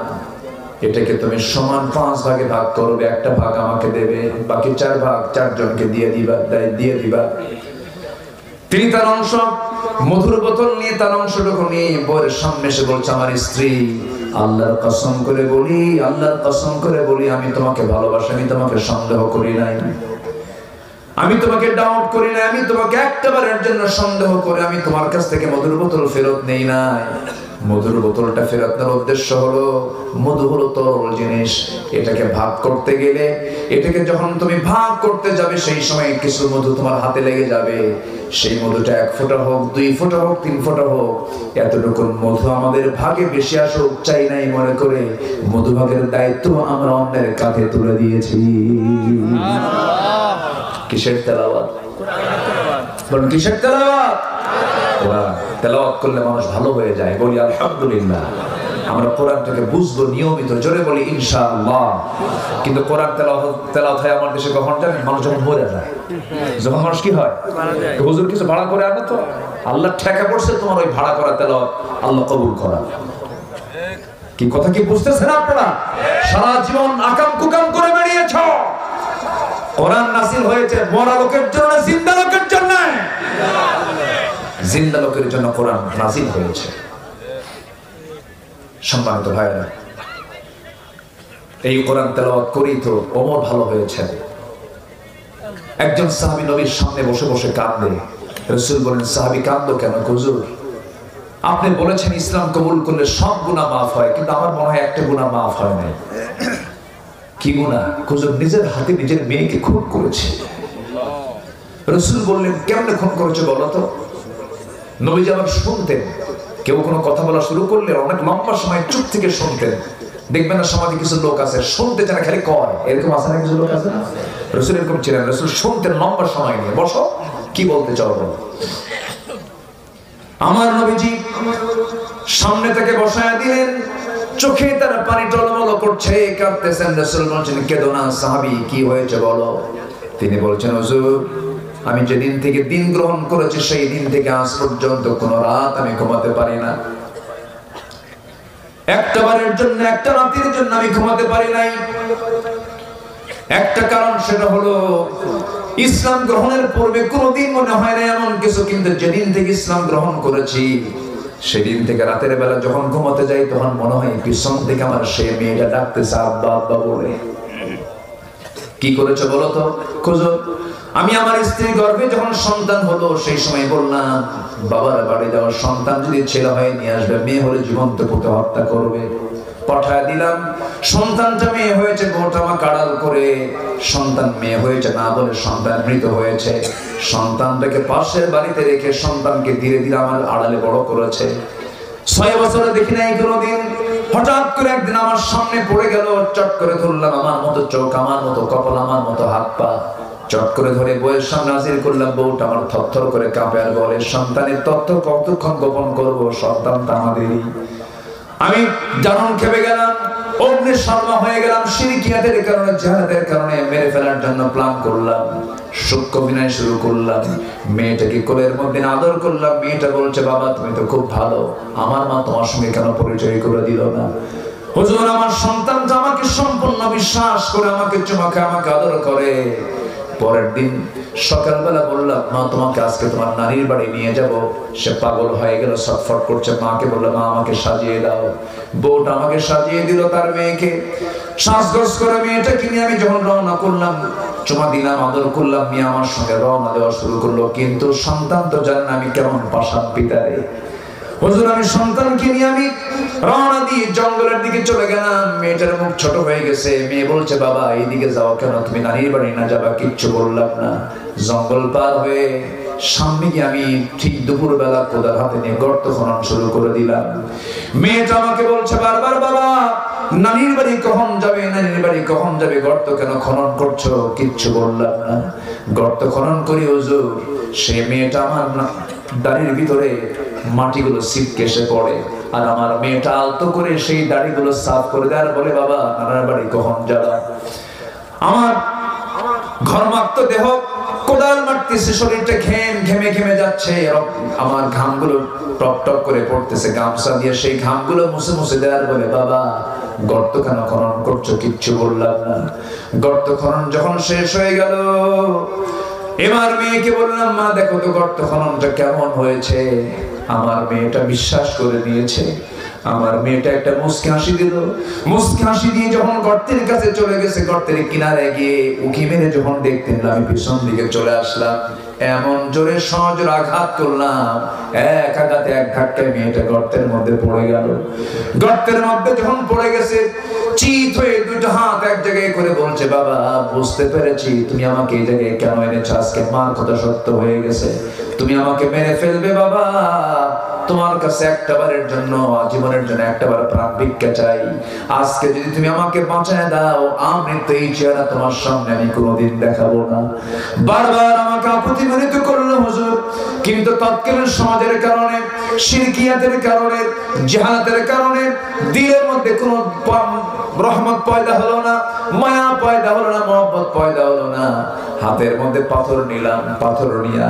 এটাকে তুমি সমান 5 ভাগে ভাগ করবে, একটা ভাগ আমাকে দেবে, বাকি 4 ভাগ 4 জনকে দিয়ে দিবা। তিনি তার অংশ মধুর বোতল নিয়ে, তার অংশটুকু নিয়ে বউয়ের সামনে এসে বলছে, আমার স্ত্রী, আল্লাহর কসম করে বলি, আল্লাহর কসম করে বলি, আমি তোমাকে ভালোবাসি, আমি তোমাকে সন্দেহ করি নাই, আমি তোমাকে ডাউট করি না, আমি তোমাকে একটাবারের জন্য সন্দেহ করে আমি তোমার কাছ থেকে মধুর বোতল ফেরত নেই নাই। মধুর বোতলটা ফেরত নেওয়ার উদ্দেশ্য হলো, মধু হলো তরল জিনিস, এটাকে ভাগ করতে গেলে, এটাকে যখন তুমি ভাগ করতে যাবে সেই সময় কিছু মধু তোমার হাতে লেগে যাবে। সেই মধুটা 1 ফোঁটা হোক, 2 ফোঁটা হোক, 3 ফোঁটা হোক, এতটুকু মধু আমাদের ভাগে বেশি আসুক চাই নাই মনে করে মধু ভাগের দায়িত্ব আমরা অন্যের কাঁধে তুলে দিয়েছি। কিসের তেলাওয়াত? বলুন কিসের তেলাওয়াত? কোরআন তেলাওয়াত করলে মানুষ ভালো হয়ে যায়। বলি আলহামদুলিল্লাহ। আমরা কোরআনটাকে বুঝবো নিয়মিত, জোরে বলি ইনশাআল্লাহ। কিন্তু কোরআন তেলাওয়াত হয় আমার দেশে কখন জানেন? মানুষ যখন মরে যায়, যখন মানুষ কি হয়, হুজুর কিছু ভাড়া করে আনো তো, আল্লাহ ঠেকা পড়ছে তোমার ওই ভাড়া করা তেলাওয়াত আল্লাহ কবুল করা। কি কথা কি বুঝতেছেন আপনারা? সারা জীবন আকাম কুকাম করে বেরিয়েছ, কোরআন নাযিল হয়েছে মরা লোকের জন্য, জিন্দা লোকের জন্য। জিন্দা লোকের জন্য কোরআন নাযিল হয়েছে। সম্মানিত ভাইরা, এই কোরআন তেলাওয়াত করেই তো ওমর ভালো হয়েছে। একজন সাহাবী নবীর সামনে বসে বসে কাঁদে। রাসূল বলেন, সাহাবী কাঁদলো কেন? হুজুর, আপনি বলেছেন ইসলাম কবুল করলে সব গুনাহ মাফ হয়, কিন্তু আমার মনে হয় একটা গুনাহ মাফ হয় নাই। কি গুনাহ? হুজুর, নিজের হাতে নিজের মেয়েকে খুন করেছে। রাসূল বললেন, কেমনে খুন করেছে বলো তো? নবীজি আবার শুনতেন, কেউ কোনো কথা বলা শুরু করলে অনেক লম্বা সময় চুপ থেকে শুনতেন। দেখবেন না সমাজে কিছু লোক আছে শুনতে চায় না, খালি কয়, এরকম আছে না কিছু লোক আছে না? রাসূল এরকম ছিলেন, রাসূল শুনতেন লম্বা সময় নিয়ে। বসো, কি বলতে চাও বলো। আমার নবীজি সামনে থেকে বসায়া দিলেন, চোখে তার পানি টলমল করছে, কাঁদতেছেন। রাসূল বলছেন, কেঁদো না সাহাবী, কি হয়েছে বলো। তিনি বলছেন, হুজুর, আমি যেদিন থেকে দিন গ্রহণ করেছি সেই দিন থেকে আজ পর্যন্ত কোনো রাত আমি ঘুমাতে পারি না। একটা বারের জন্য, একটা রাতের জন্য আমি ঘুমাতে পারি নাই। একটা কারণ, সেটা হলো ইসলাম গ্রহণের পূর্বে কোনোদিন মনে হয় না এমন কিছু, কিন্তু যেদিন থেকে ইসলাম গ্রহণ করেছি সেদিন থেকে রাতের বেলা যখন ঘুমাতে যাই তখন মনে হয় পিছন থেকে আমার সে মেয়েটা ডাকতেছে আব্বা আব্বা বলে। কি করেছো বলো তো? খোঁজো। আমি আমার স্ত্রী গর্ভে যখন সন্তান হলো সেই সময় বললাম, বাবার বাড়ি যাওয়ার সন্তান যদি ছেলে হয় নিয়ে আসবে, মেয়ে হলে জীবন্ত পুঁতে হত্যা করবে। পাঠায় দিলাম। সন্তানটা মেয়ে হয়েছে, বউটা আমাকে আড়াল করে সন্তান মেয়ে হয়েছে না বলে সন্তান মৃত হয়েছে। সন্তানটাকে পাশের বাড়িতে রেখে সন্তানকে ধীরে ধীরে আমার আড়ালে বড় করেছে। 6 বছরে দেখি নাই কোনোদিন। হঠাৎ করে একদিন আমার সামনে পড়ে গেল, চট করে ধরলাম। আমার মতো চোখ, আমার মতো কপাল, আমার মতো হাত পা, চট করে ধরে বউয়ের সামনে হাজির করলাম। বউটা আমার থরথর করে কাঁপে আর বলে, সন্তানের তথ্য কতক্ষণ গোপন করবো, সন্তানটা আমাদেরই। আমি জানন খেপে গেলাম, অগ্নি শর্মা হয়ে গেলাম। শিরকিয়াতের কারণে, জাহালাতের কারণে মেরে ফেলার জন্য প্ল্যান করলাম। সূক্ষ্ম বিনয় শুরু করলাম। মেয়েটাকে কোলের মধ্যে আদর করলাম। মেয়েটা বলছে, বাবা তুমি তো খুব ভালো, আমার মা তোমার সঙ্গে কেন পরিচয় করে দিল না? হুজুর, আমার সন্তানটা আমাকে সম্পূর্ণ বিশ্বাস করে আমাকে চুমাকে আমাকে আদর করে। পরের দিন সকালবেলা বললাম, মা তোমাকে আজকে তোমার নানির বাড়ি নিয়ে যাব। সে পাগল হয়ে গেল, ছটফট করছে। মাকে বললাম, মা আমাকে সাজিয়ে দাও। বউটা আমাকে সাজিয়ে দিল তার মেয়েকে। সাজগোজ করে মেয়েটাকে নিয়ে আমি যখন রওনা করলাম, চুমা দিলাম, আদর করলাম, মেয়ে আমার সঙ্গে রওনা দেওয়া শুরু করলো। কিন্তু সন্তান তো জানেন আমি কেমন পাষাণ পিতারে। হুজুর, আমি সন্তানকে নিয়ে আমি রওনা দিয়ে জঙ্গলের দিকে চলে গেলাম। মেয়েটার মুখ ছোট হয়ে গেছে। মেয়ে বলছে, বাবা এইদিকে যাও কেন, তুমি নানির বাড়ি না যাবা? কিচ্ছু বললাম না। জঙ্গল পার হয়ে সামনে গিয়ে আমি ঠিক দুপুর বেলা কোদাল হাতে নিয়ে গর্ত খনন শুরু করে দিলাম। মেয়েটা আমাকে বলছে বারবার, বাবা নানির বাড়ি কখন যাবে, নানির বাড়ি কখন যাবে, গর্ত কেন খনন করছো? কিচ্ছু বললাম না। গর্ত খনন করি হুজুর, সে মেয়েটা আমার দাড়ির ভিতরে মাটিগুলো ছিটকে এসে পড়ে। আর আমার মেয়েটা আলতো করে সেই দাড়িগুলো সাফ করে দেয় আর বলে, বাবা নানার বাড়ি কখন যাবা? আমার ঘর্মাক্ত দেহ কোদাল মারতেছে, শরীরটা ঘেমে ঘেমে যাচ্ছে। আমার ঘামগুলো টপ টপ করে পড়তেছে। গামছা দিয়ে সেই ঘামগুলো মুছে মুছে দেওয়ার বলে, বাবা গর্ত কেন খনন করছো? কিচ্ছু বললাম না। গর্ত খনন যখন শেষ হয়ে গেল, এবার মেয়েকে বললাম, মা দেখো তো গর্ত খননটা কেমন হয়েছে। আমার মেয়েটা বিশ্বাস করে নিয়েছে। আমার মেয়েটা একটা মুচকি হাসি দিল। মুচকি হাসি দিয়ে যখন গর্তের কাছে চলে গেছে, গর্তের কিনারে গিয়ে উকি মেরে যখন দেখতেন, আমি পিছন দিকে চলে আসলাম। এমন জোরে সজোর আঘাত করলাম, এক আঘাতে এক ধাক্কায় মেয়েটা গর্তের মধ্যে পড়ে গেল। গর্তের মধ্যে যখন পড়ে গেছে, চিত হয়ে দুটো হাত এক জায়গায় করে বলছে, বাবা বুঝতে পেরেছি তুমি আমাকে এই জায়গায় কেন এনেছো। আজকে মার কথা সত্য হয়ে গেছে, তুমি আমাকে মেরে ফেলবে। বাবা তোমার কাছে একটা বারের জন্য, জীবনের জন্য একটা বার প্রাণ ভিক্ষা চাই। আজকে যদি তুমি আমাকে বাঁচায় দাও, আমি তো এই চেহারা তোমার সামনে আমি কোনোদিন দেখাবো না। বারবার আমাকে আপত্তি মনিত করলো হুজুর, কিন্তু তৎকালীন সমাজের কারণে, শিরকিয়াতের কারণে, জাহালাতের কারণে দিলের মধ্যে কোনো রহমত পয়দা হলো না, মায়া পয়দা হলো না, মহব্বত পয়দা হলো না। হাতের মধ্যে পাথর নিলাম, পাথর নিয়া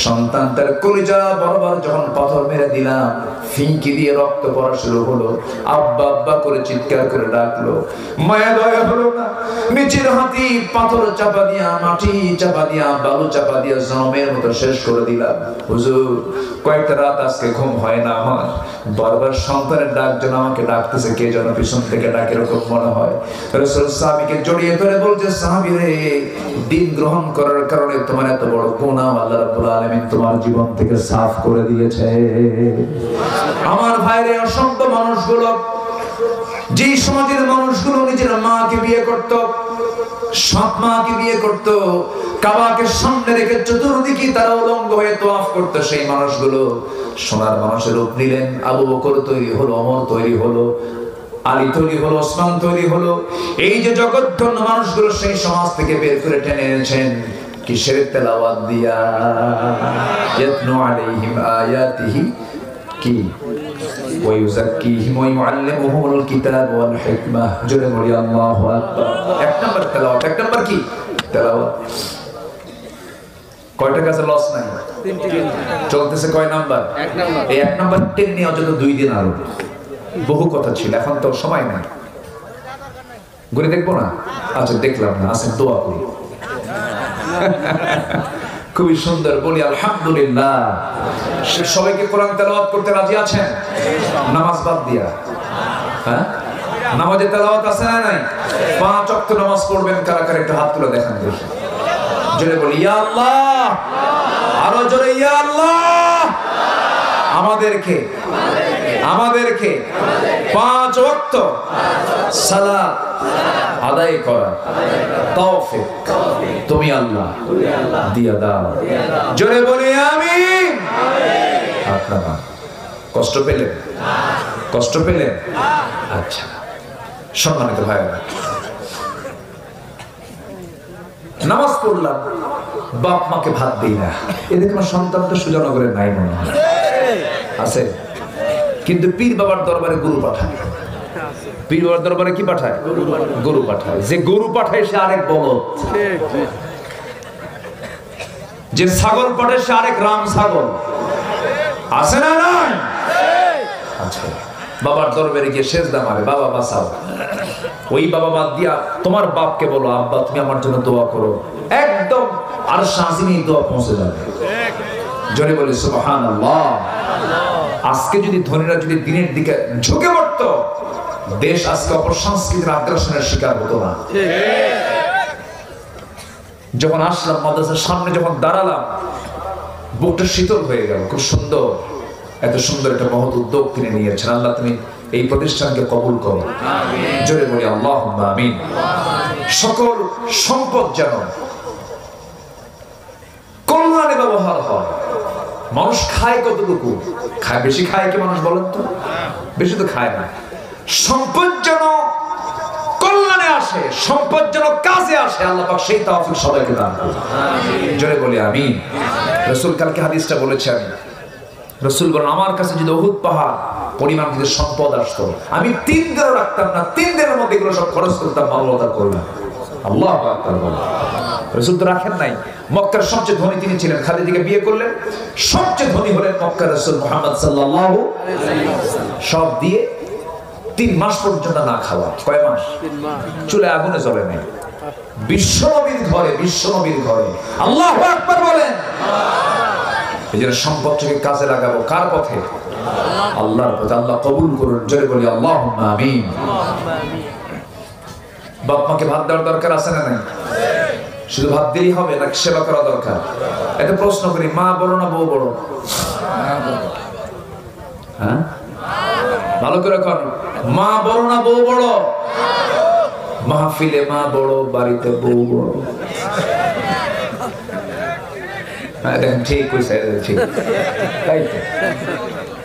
সন্তানটার কলিজা বরাবর যখন পাথর মেরে দিলাম, ফিঙ্কি দিয়ে রক্ত পড়া শুরু হলো। আব্বা আব্বা করে চিৎকার করে ডাকলো। মায়া দয়া হলো না, নিচের হাতি পাথর চাপা দিয়া, মাটি চাপা দিয়া, বালু চাপা দিয়া জমের মতো শেষ করে দিলাম। হুজুর কয়েকটা রাত আজকে ঘুম হয় না আমার। বারবার সন্তানের ডাক যেন আমাকে ডাকতেছে, কে যেন পিছন থেকে ডাকে, এরকম মনে হয়। রাসূল সাহাবীকে জড়িয়ে ধরে বলছে, সাহাবী রে, দিন গ্রহণ করার কারণে তোমার এত বড় গুনাহ আল্লাহ রাব্বুল আলামিন তোমার জীবন থেকে সাফ করে দিয়েছে। আমার ভাইরে, অসংখ্য মানুষগুলো, যেই সমাজের মানুষগুলো নিজের মাকে বিয়ে করত, সৎ মাকে বিয়ে করত, কাবাকে সামনে রেখে চতুর্দিকে তারা উলঙ্গ হয়ে তোয়াফ করত, সেই মানুষগুলো সোনার মানুষের রূপ নিলেন। আবু বকর তৈরি হলো, ওমর তৈরি হলো, আলী তৈরি হলো, ওসমান তৈরি হলো। এই যে জগৎধন্য মানুষগুলো সেই সমাজ থেকে বের করে টেনে এনেছেন কিসের তেলাওয়াত দিয়া? ইয়াতলু আলাইহিম আয়াতিহি কি ওয়া ইউযাক্কিহিম ওয়া ইউআল্লিমুহুমুল কিতাব ওয়াল হিকমা। জোরে বলি আল্লাহু আকবার। এক নাম্বার তেলাওয়াত। এক নাম্বার কি? তেলাওয়াত। কয়টা কাছে লস নাই? চলতেছে কয় নাম্বার? এক নাম্বার। এই এক নাম্বার টেন নিয়ে অন্তত 2 দিন আরো বহু কথা ছিল, এখন তো সময় নাই। ঘুরে দেখবো না? আচ্ছা দেখলাম না, আসেন দোয়া করি। খুবই সুন্দর, বলি আলহামদুলিল্লাহ। সবাইকে কোরআন তেলাওয়াত করতে রাজি আছেন? নামাজ বাদ দিয়া, হ্যাঁ নামাজে তেলাওয়াত আছে না নাই? 5 ওয়াক্ত নামাজ পড়বেন কারা কারা একটু হাত তুলে দেখান দেখি। জোরে বলি ইয়া আল্লাহ, আরো জোরে ইয়া আল্লাহ। আমাদেরকে আমাদেরকে 5 ওয়াক্ত সালাত আদায় করা তৌফিক তুমি আল্লাহ দিয়া দাও। জোরে বলি আমিন। আপনারা কষ্ট পেলেন? কষ্ট পেলেন? আচ্ছা, সম্মানিত ভাইরা, নামাজ পড়লাম, বাপ মাকে ভাত দিই না, এদের কোনো সন্তানটা সুজানগরের নাই মনে হয় আছে, কিন্তু পীর বাবার দরবারে গরু পাঠায়। পীর বাবার দরবারে কি পাঠায়? গরু পাঠায়। যে গরু পাঠায় সে আরেক বলদ, যে ছাগল পাঠায় সে আরেক রাম ছাগল, আছে না নাই? আচ্ছা, বাবার দরবারে গিয়ে সেজদা মারে, বাবা বাঁচাও। ওই বাবা বাদ দিয়া তোমার বাপকে বলো, আব্বা তুমি আমার জন্য দোয়া করো, একদম আর শাসিনী দোয়া পৌঁছে যাবে। জোরে বলি সুবহানাল্লাহ। আজকে যদি ধনীরা যদি দিনের দিকে ঝুঁকে পড়তো, দেশ আজকে অপসংস্কৃতির আগ্রাসনের শিকার হতো না। যখন আসলাম মাদ্রাসার সামনে, যখন দাঁড়ালাম, বুকটা শীতল হয়ে গেল। খুব সুন্দর, এত সুন্দর একটা মহৎ উদ্যোগ তিনি নিয়েছেন। আল্লাহ তুমি এই প্রতিষ্ঠানকে কবুল করো, জোরে বলি আল্লাহুম্মা আমিন। সকল সম্পদ যেন কল্যাণে ব্যবহার হয়। মানুষ খায় কতটুকু? খায় বেশি খায় কি মানুষ বলেন তো? বেশি তো খায় না। সম্পদ যেন কল্যাণে আসে, সম্পদ যেন কাজে আসে, আল্লাহ পাক সেই তৌফিক সবাইকে দান করুন, জোরে বলি আমিন। রাসূল কালকে হাদিসটা বলেছেন, রাসূল বলেন আমার কাছে যদি উহুদ পাহাড় পরিমাণ যদি সম্পদ আসতো, আমি 3 দিনও রাখতাম না, 3 দিনের মধ্যে এগুলো সব খরচ করতাম, মাওলানা করলাম। আল্লাহু আকবার বলেন। রাসূল তো রাখেন নাই। মক্কার সবচেয়ে ধনী তিনি ছিলেন, খাদিজাকে বিয়ে করলেন, সবচেয়ে ধনী হলেন মক্কার রাসূল মুহাম্মদ সাল্লাল্লাহু আলাইহি ওয়াসাল্লাম। সব দিয়ে 3 মাস পর্যন্ত না খাওয়া। কয় মাস? 3 মাস। চুলে আগুনে জ্বলে নাই। বিশ্বনবীর ঘরে, বিশ্বনবীর ঘরে। আল্লাহু আকবার বলেন। এই যে সম্পদটাকে কাজে লাগাবো কার পথে? আল্লাহর পথে। আল্লাহ কবুল করুন, জোরে বলি আল্লাহুম্মা আমিন। বাপ মাকে ভাত দেওয়ার দরকার আছে না নাই? শুধু ভাত দিলেই হবে নাকি সেবা করা দরকার? এটা প্রশ্ন করি, মা বড় না বউ বড়? হ্যাঁ, ভালো করে কর। মা বড় না বউ বড়? মাহফিলে মা বড়, বাড়িতে বউ বড়। ঠিক কইছে, ঠিক।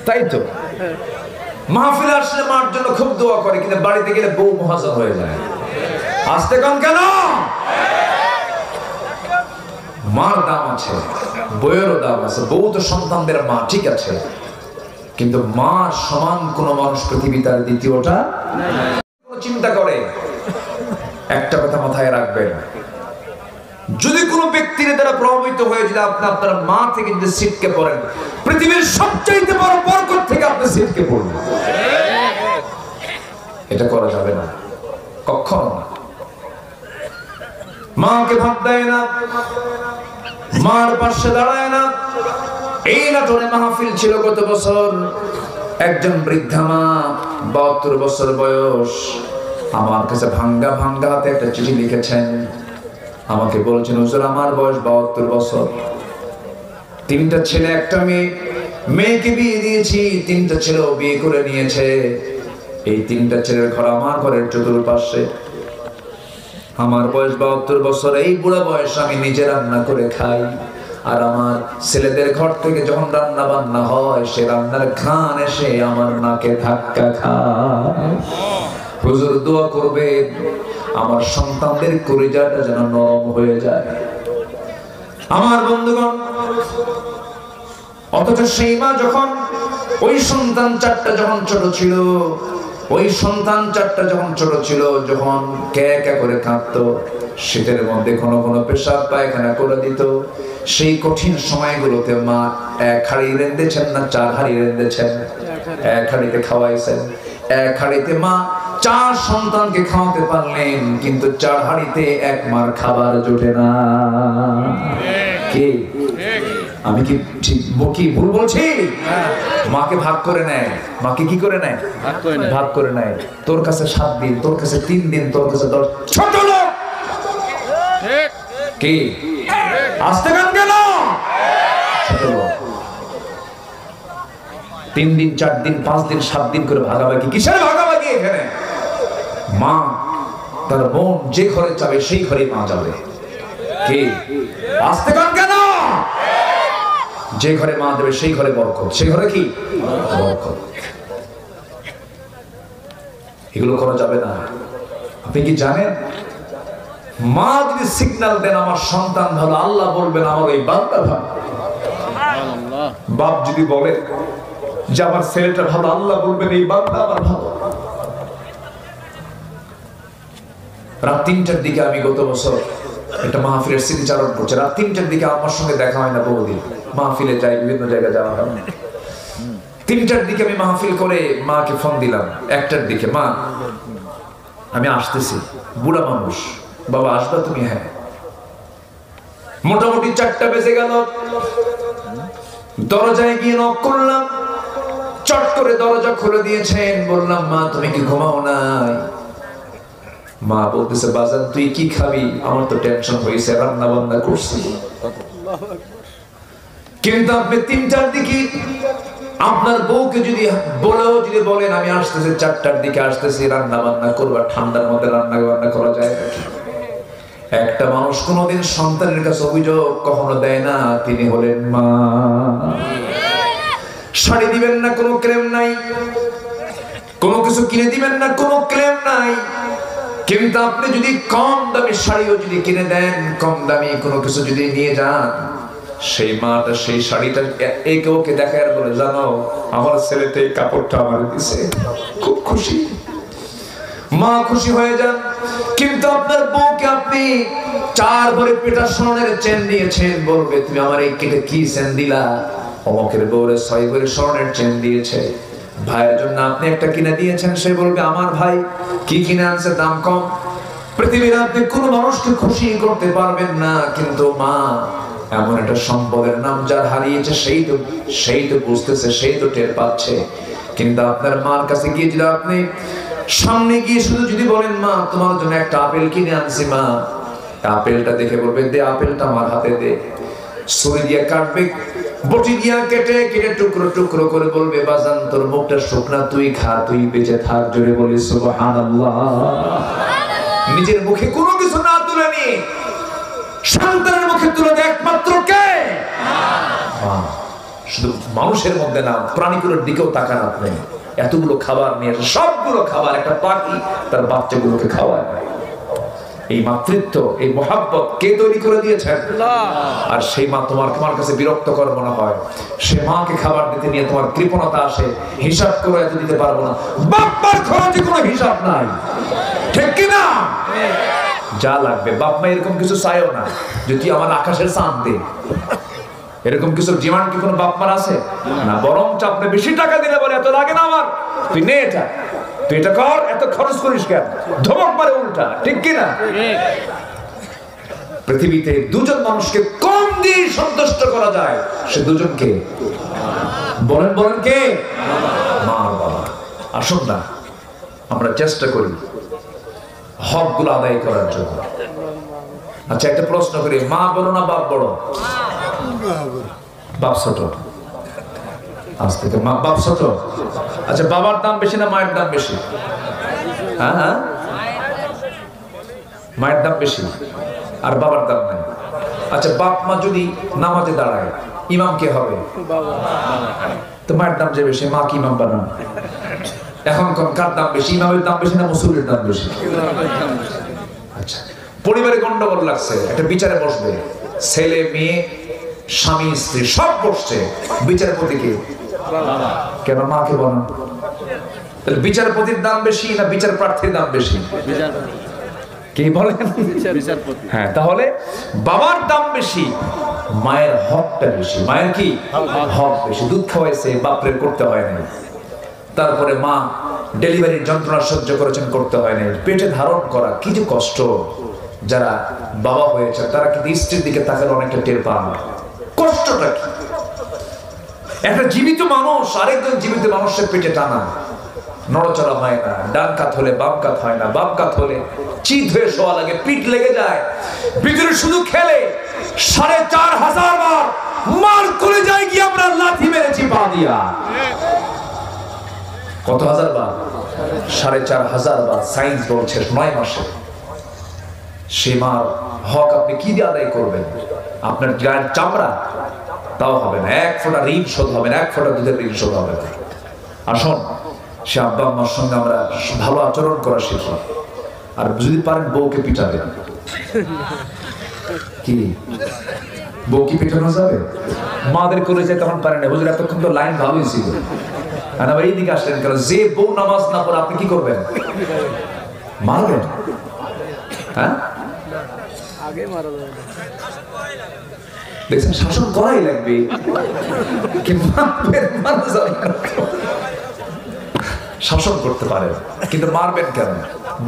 তাই তো মাহফিলে আসলে মার জন্য খুব দোয়া করে, কিন্তু বাড়িতে গেলে বউ মহাজন হয়ে যায়। আসতে কম কেন? মার দাম আছে, বউয়েরও দাম আছে। বউ তো সন্তানদের মা, ঠিক আছে, কিন্তু মার সমান কোন মানুষ পৃথিবীতে আর দ্বিতীয়টা চিন্তা করে। একটা কথা মাথায় রাখবেন, যদি কোনো ব্যক্তির দ্বারা প্রভাবিত হয়ে যদি আপনি আপনার মা থেকে যদি ছিটকে পড়েন, পৃথিবীর সবচাইতে বড় বরকত থেকে আপনি ছিটকে পড়বেন। এটা করা যাবে না, কখনো না। মাকে ভাত দেয় না, মার পাশে দাঁড়ায় না। এই নাটোরে মাহফিল ছিল গত বছর। একজন বৃদ্ধা মা, 72 বছর বয়স, আমার কাছে ভাঙ্গা ভাঙ্গা হাতে একটা চিঠি লিখেছেন। আমাকে বলছেন, হুজুর আমার বয়স 72 বছর, 3টা ছেলে 1টা মেয়ে, মেয়েকে বিয়ে দিয়েছি, 3টা ছেলেও বিয়ে করে নিয়েছে। এই 3টা ছেলের ঘর আমার ঘরের চতুর্পাশে। আমার বয়স 72 বছর, এই বুড়া বয়স আমি নিজে রান্না করে খাই, আর আমার ছেলেদের ঘর থেকে যখন রান্না বান্না হয়, সে রান্নার ঘ্রাণ এসে আমার নাকে ধাক্কা খায়। হুজুর দোয়া করবে আমার সন্তানদের কলিজাটা যেন নরম হয়ে যায়। আমার বন্ধুগণ, অথচ সেই মা যখন ওই সন্তান 4টা যখন ছোট ছিল, ওই সন্তান 4টা যখন ছোট ছিল, যখন ক্যা ক্যা করে কাঁদতো, শীতের মধ্যে কোনো কোনো পেশাব পায়খানা করে দিত, সেই কঠিন সময়গুলোতে মা 1 হাঁড়ি রেঁধেছেন না 4 হাঁড়ি রেঁধেছেন? 1 হাঁড়িতে খাওয়াইছেন। 1 হাঁড়িতে মা 4 সন্তানকে খাওয়াতে পারলেন, কিন্তু 4 হাঁড়িতে 1 মার খাবার জোটে না। কে? আমি কি ঠিক কি ভুল বলছি? মাকে ভাগ করে নেয়। মাকে কি করে নেয়? ভাগ করে নেয়। তোর কাছে 7 দিন, তোর কাছে 3 দিন, তোর কাছে 10। ছোট লোক কি আসতে গান গেল? ছোট লোক। 3 দিন 4 দিন 5 দিন 7 দিন করে ভাগাভাগি। কিসের ভাগাভাগি এখানে? মা তার বোন যে ঘরে যাবে সেই ঘরে মা যাবে। কি আসতে কোন কেন? যে ঘরে মা দেবে সেই ঘরে বরকত, সেই ঘরে কি বরকত। এগুলো করা যাবে না। আপনি কি জানেন মা যদি সিগন্যাল দেন আমার সন্তান ভালো, আল্লাহ বলবেন আমার এই বান্দা ভালো। বাপ যদি বলে যে আমার ছেলেটা ভালো, আল্লাহ বলবেন এই বান্দা আমার ভালো। রাত 3টার দিকে আমি গত বছর একটা মাহফিলের স্মৃতিচারণ করছি। রাত 3টার দিকে আমার সঙ্গে দেখা হয় না বহুদিন। মাহফিলে যাই, বিভিন্ন জায়গায় যাওয়া হয়। 3টার দিকে আমি মাহফিল করে মাকে ফোন দিলাম। 1টার দিকে, মা আমি আসতেছি। বুড়া মানুষ, বাবা আসবা তুমি? হ্যাঁ। মোটামুটি 4টা বেজে গেল। দরজায় গিয়ে নক করলাম, চট করে দরজা খুলে দিয়েছেন। বললাম মা তুমি কি ঘুমাও নাই? মা বলতেছে বাজান তুই কি খাবি? আমার তো টেনশন হয়েছে, রান্না বান্না করছি। কিন্তু আপনি 3টার দিকে আপনার বউকে যদি বলেন আমি আসতেছি 4টার দিকে আসতেছি, রান্না বান্না করবা, ঠান্ডার মধ্যে রান্না বান্না করা যায় নাকি? একটা মানুষ কোনোদিন সন্তানের কাছে অভিযোগ কখনো দেয় না, তিনি হলেন মা। শাড়ি দিবেন না, কোনো ক্লেম নাই। কোনো কিছু কিনে দিবেন না, কোনো ক্লেম নাই। কিন্তু আপনি যদি কম দামি শাড়িও যদি কিনে দেন, কম দামি কোনো কিছু যদি নিয়ে যান, সেই মাটা সেই শাড়িটা একে ওকে দেখায় আর বলে জানো আমার ছেলেতে এই কাপড়টা আমার দিছে, খুব খুশি। মা খুশি হয়ে যান। কিন্তু আপনার বউকে আপনি 4 ভরি পেটা স্বর্ণের চেন দিয়েছেন, বলবে তুমি আমার এই কেটে কি চেন দিলা? অমকের বউরে 6 ভরি স্বর্ণের চেন দিয়েছে। ভাইয়ের জন্য আপনি একটা কিনে দিয়েছেন, সে বলবে আমার ভাই কি কিনে আনছে, দাম কম। পৃথিবীর আপনি কোনো মানুষকে খুশি করতে পারবেন না, কিন্তু মা এমন একটা সম্পদের নাম যার হারিয়েছে সেই তো বুঝতেছে, সেই তো টের পাচ্ছে। কিন্তু আপনার মার কাছে গিয়ে যদি আপনি সামনে গিয়ে শুধু যদি বলেন মা তোমার জন্য একটা আপেল কিনে আনছি, মা আপেলটা দেখে বলবে দে আপেলটা আমার হাতে দে। ছুরি দিয়ে কাটবে, বটি দিয়া কেটে কেটে টুকরো টুকরো করে বলবে বাজান তোর মুখটা শুকনা, তুই খা, তুই বেঁচে থাক। জোরে বলি সুবহানাল্লাহ। নিজের মুখে কোনো কিছু না তুলে নিয়ে সন্তানের মুখে তুলে দেয় একমাত্র কে? মা। শুধু মানুষের মধ্যে না, প্রাণীগুলোর দিকেও তাকান আপনি। এতগুলো খাবার নিয়ে, সবগুলো খাবার একটা পাখি তার বাচ্চাগুলোকে খাওয়ায়। এই মাতৃত্ব, এই মহাব্বত কে তৈরি করে দিয়েছেন? আর সেই মা তোমার কাছে বিরক্তকর মনে হয়, সে মাকে খাবার দিতে নিয়ে তোমার কৃপণতা আসে, হিসাব করে এত দিতে পারবো না। বাপ্পার খরচে কোনো হিসাব নাই, ঠিক কিনা? যা লাগবে বাপ মা এরকম কিছু চাইও না যে তুই আমার আকাশের চাঁদ দে, এরকম কিছু ডিমান্ড কি কোনো বাপ মার আছে? না, বরং আপনি বেশি টাকা দিলে বলে এত লাগে না আমার, তুই নে এটা, তুই এটা কর, এত খরচ করিস কেন? ধমক মারে উল্টা, ঠিক কিনা? পৃথিবীতে দুজন মানুষকে কম দিয়ে সন্তুষ্ট করা যায়, সে দুজনকে বলেন কে? মা আর বাবা। আসুন না আমরা চেষ্টা করি হকগুলো আদায় করার জন্য। আচ্ছা একটা প্রশ্ন করি, মা বড় না বাপ বড়? বাপ ছোট। আজ থেকে বাপ ছোট। আচ্ছা বাবার দাম বেশি না মায়ের দাম বেশি? হ্যাঁ, মায়ের দাম বেশি আর বাবার দাম নাই। আচ্ছা বাপ মা যদি নামাজে দাঁড়ায়, ইমাম কে হবে? তো মায়ের দাম যে বেশি, মা কি ইমাম বানান? এখন কার দাম বেশি, ইমামের দাম বেশি না মুসল্লির দাম বেশি? আচ্ছা পরিবারে গন্ডগোল লাগছে, একটা বিচারে বসবে, ছেলে মেয়ে স্বামী স্ত্রী সব বসছে, বিচারপতি কে? কেন মাকে বলেন? তাহলে বিচারপতির দাম বেশি না বিচার প্রার্থীর দাম বেশি? কি বলেন? হ্যাঁ, তাহলে বাবার দাম বেশি, মায়ের হকটা বেশি। মায়ের কি হক বেশি? দুধ খাওয়াইছে, বাপরে করতে হয় না। তারপরে মা ডেলিভারির যন্ত্রণা সহ্য করেছেন, করতে হয় না। পেটে ধারণ করা কি যে কষ্ট। যারা বাবা হয়েছে তারা কিন্তু স্ত্রীর দিকে তাকালে অনেকটা টের পান কষ্টটা কি। একটা জীবিত মানুষ আরেকজন জীবিত মানুষের পেটে টানা, নড়াচড়া হয় না, ডান কাত হলে বাম কাত হয় না, বাম কাত হলে চিত হয়ে শোয়া লাগে, পিঠ লেগে যায়, ভিতরে শুধু খেলে 4500 বার মার করে যায় গিয়ে আমরা লাথি মেরেছি পা দিয়া। কত হাজার বার? 4500 বার। সায়েন্স বলছে 9 মাসে। সে মার হক আপনি কি দিয়ে আদায় করবেন? আপনার গায়ের চামড়া তাও হবে না, 1 ফোঁটা ঋণ শোধ হবে না, 1 ফোঁটা দুধের ঋণ শোধ হবে না। আসুন সে আব্বা আম্মার সঙ্গে আমরা ভালো আচরণ করা শিখি। আর যদি পারেন বউকে পিটাবেন। কি বউ কি পিটানো যাবে? মাদের করে যে তখন পারেন না, হুজুর এতক্ষণ তো লাইন ভালোই ছিল, আর আবার এইদিকে আসলেন কেন? যে বউ নামাজ না পড়ে আপনি কি করবেন? মারবেন? হ্যাঁ, দেখছেন শাসন করাই লাগবে, শাসন করতে পারে কিন্তু মারবেন কেন?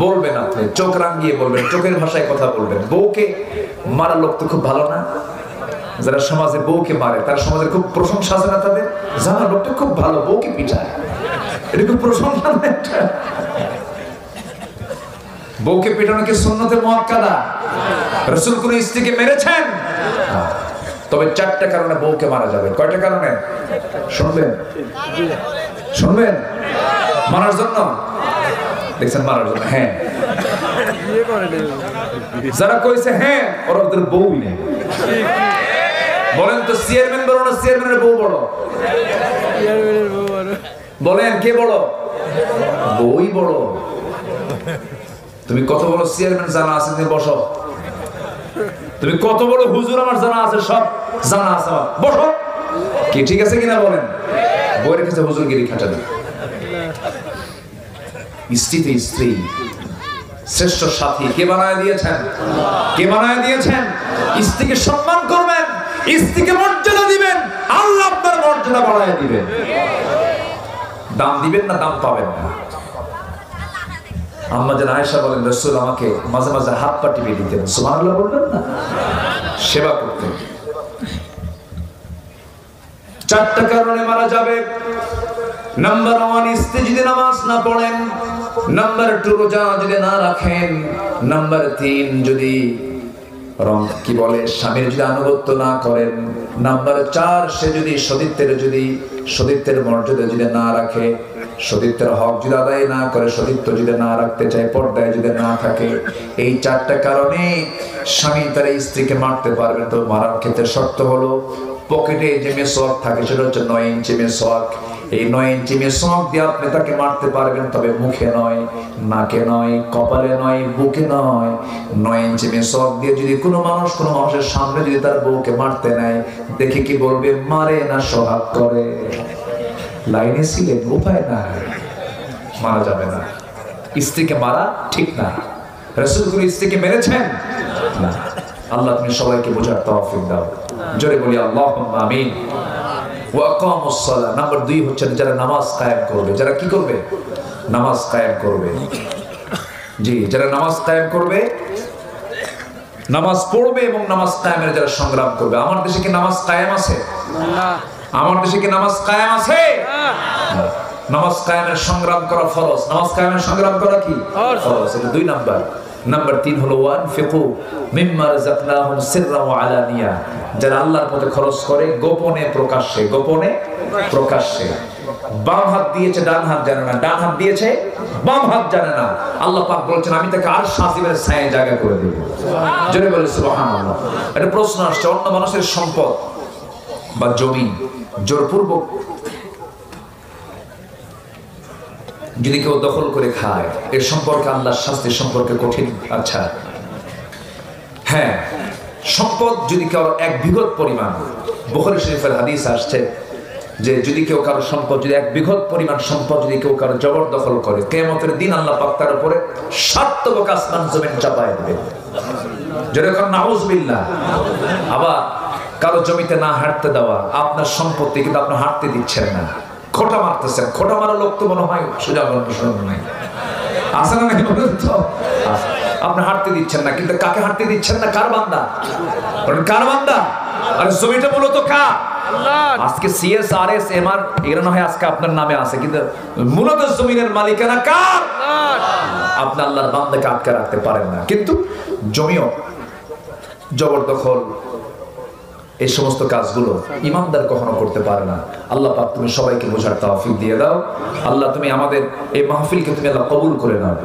বলবেন, আপনি চোখ রাঙিয়ে বলবেন, চোখের ভাষায় কথা বলবেন। বউকে মারা লোক তো খুব ভালো না? যারা সমাজে বউকে মারে তারা সমাজের খুব প্রশংসা আছে না তাদের? জানা লোকটা খুব ভালো, বউকে পিটায়, এটা খুব প্রশংসা না? বউকে পিটানো কি সুন্নতে মুআক্কাদা? রাসূল কোন স্ত্রীকে মেরেছেন? তবে 4টা কারণে বউকে মারা যাবে। কয়টা কারণে শুনবেন? শুনবেন? মারার জন্য? দেখছেন মারার জন্য? হ্যাঁ, যারা কইছে হ্যাঁ ওরা ওদের বউই নেই। বলেন তো চেয়ারম্যান বড় না চেয়ারম্যানের বউ বড়? বলেন কে বড়? বউই বড়। তুমি কত বড় চেয়ারম্যান জানা আছে? তুমি বসো। তুমি কত বড় হুজুর আমার জানা আছে, সব জানা আছে আমার, বসো। কি ঠিক আছে কিনা বলেন? বইয়ের কাছে হুজুরগিরি খাটাবে। স্ত্রীতে স্ত্রী শ্রেষ্ঠ সাথী কে বানায় দিয়েছেন? কে বানায় দিয়েছেন? স্ত্রীকে সম্মান করবেন, স্ত্রীকে মর্যাদা দিবেন, আল্লাহ আপনার মর্যাদা বাড়ায় দিবেন। দাম দিবেন না দাম পাবেন না। আম্মা জান আয়েশা বলেন রাসূল আমাকে মাঝে মাঝে হাত পা টিপে দিতেন। সুবহানাল্লাহ বলবেন না? সেবা করতেন। 4টা কারণে মারা যাবে। নাম্বার 1 স্ত্রী যদি নামাজ না পড়েন, নাম্বার 2 রোজা যদি না রাখেন, নাম্বার 3 যদি কি বলে স্বামীর যদি আনুগত্য না করেন, নাম্বার 4 সে যদি সতীত্বের মর্যাদা যদি না রাখে, সতীত্বের হক যদি আদায় না করে, সতীত্ব যদি না রাখতে চায়, পর্দায় যদি না থাকে, এই 4টা কারণে স্বামী তার স্ত্রীকে মারতে পারবে। তো মারার ক্ষেত্রে শর্ত হলো পকেটে যে মেসওয়াক থাকে সেটা হচ্ছে 9 ইঞ্চি মেসওয়াক। এই 9 ইঞ্চি মেসওয়াক দিয়ে আপনি তাকে মারতে পারবেন, তবে মুখে নয়, নাকে নয়, কপালে নয়, বুকে নয়। 9 ইঞ্চি মেসওয়াক দিয়ে যদি কোনো মানুষের সামনে যদি তার বউকে মারতে নেয়, দেখে কি বলবে? মারে না সোহাগ করে। লাইনে ছিলেন, উপায় না, মারা যাবে না। স্ত্রীকে মারা ঠিক না। রাসূল কোন স্ত্রীকে মেরেছেন না। আল্লাহ তুমি সবাইকে বোঝার তৌফিক দাও। জোরে বলি আল্লাহুম্মা আমিন। ওয়া আকামুস সালাহ। নাম্বার 2 হচ্ছে যারা নামাজ কায়েম করবে। যারা কি করবে? নামাজ কায়েম করবে। জি, যারা নামাজ কায়েম করবে, নামাজ পড়বে এবং নামাজ কায়েমের যারা সংগ্রাম করবে। আমার দেশে কি নামাজ কায়েম আছে? না। আমার দেশে কি নামাজ কায়েম আছে? না। নামাজ কায়েমের সংগ্রাম করা ফরজ। নামাজ কায়েমের সংগ্রাম করা কি ফরজ? এটা 2 নাম্বার। নাম্বার 3 হলো ওয়ানফিকু মিম্মা রাযাকনাহুম সিররা ওয়া আলানিয়া। যারা আল্লাহর পথে খরচ করে গোপনে প্রকাশ্যে, গোপনে প্রকাশ্যে। বাম হাত দিয়েছে ডান হাত জানে না, ডান হাত দিয়েছে বাম হাত জানে না। আল্লাহ পাক বলেছেন আমি তাকে আরশ আজিমের ছায়ায় জায়গা করে দেব। জোরে বলে সুবহানাল্লাহ। একটা প্রশ্ন আসছে, অন্য মানুষের সম্পদ বা জমি জোরপূর্বক যদি কেউ দখল করে খায়, এর সম্পর্কে আল্লাহর শাস্তি সম্পর্কে কঠিন। আচ্ছা, হ্যাঁ, সম্পদ যদি কেউ 1 বিঘত পরিমাণ, বুখারী শরীফের হাদিস আসছে যে যদি কেউ কারো সম্পদ, যদি 1 বিঘত পরিমাণ সম্পদ যদি কেউ কারো জবরদখল করে, কিয়ামতের দিন আল্লাহ পাক তার উপরে 7 তবক আসমান জমিন চাপায় দেবে। যেরকম নাউযুবিল্লাহ। আবার কারো জমিতে না হাঁটতে দেওয়া, আপনার সম্পত্তি কিন্তু আপনি হাঁটতে দিচ্ছেন না, খোঁটা মারতেছেন। খোঁটা মারা লোক তো মনে হয় সোজা গল্প শুনুন নাই, আসে না নাকি? বলেন তো, আপনি হাঁটতে দিচ্ছেন না, কিন্তু কাকে হাঁটতে দিচ্ছেন না? কার বান্দা? কার বান্দা? আর জমিটা মূলত কার? আজকে সিএসআরএস এমআর এগুলো না হয় আজকে আপনার নামে আছে, কিন্তু মূলত জমিনের মালিকানা কার? আপনি আল্লাহর বান্দাকে আটকে রাখতে পারেন না। কিন্তু জমিও জবরদখল এই সমস্ত কাজগুলো ইমানদার কখনো করতে পারে না। আল্লাহ পাক তুমি সবাইকে বোঝার তৌফিক দিয়ে দাও। আল্লাহ তুমি আমাদের এই মাহফিলকে তুমি আল্লাহ কবুল করে নাও।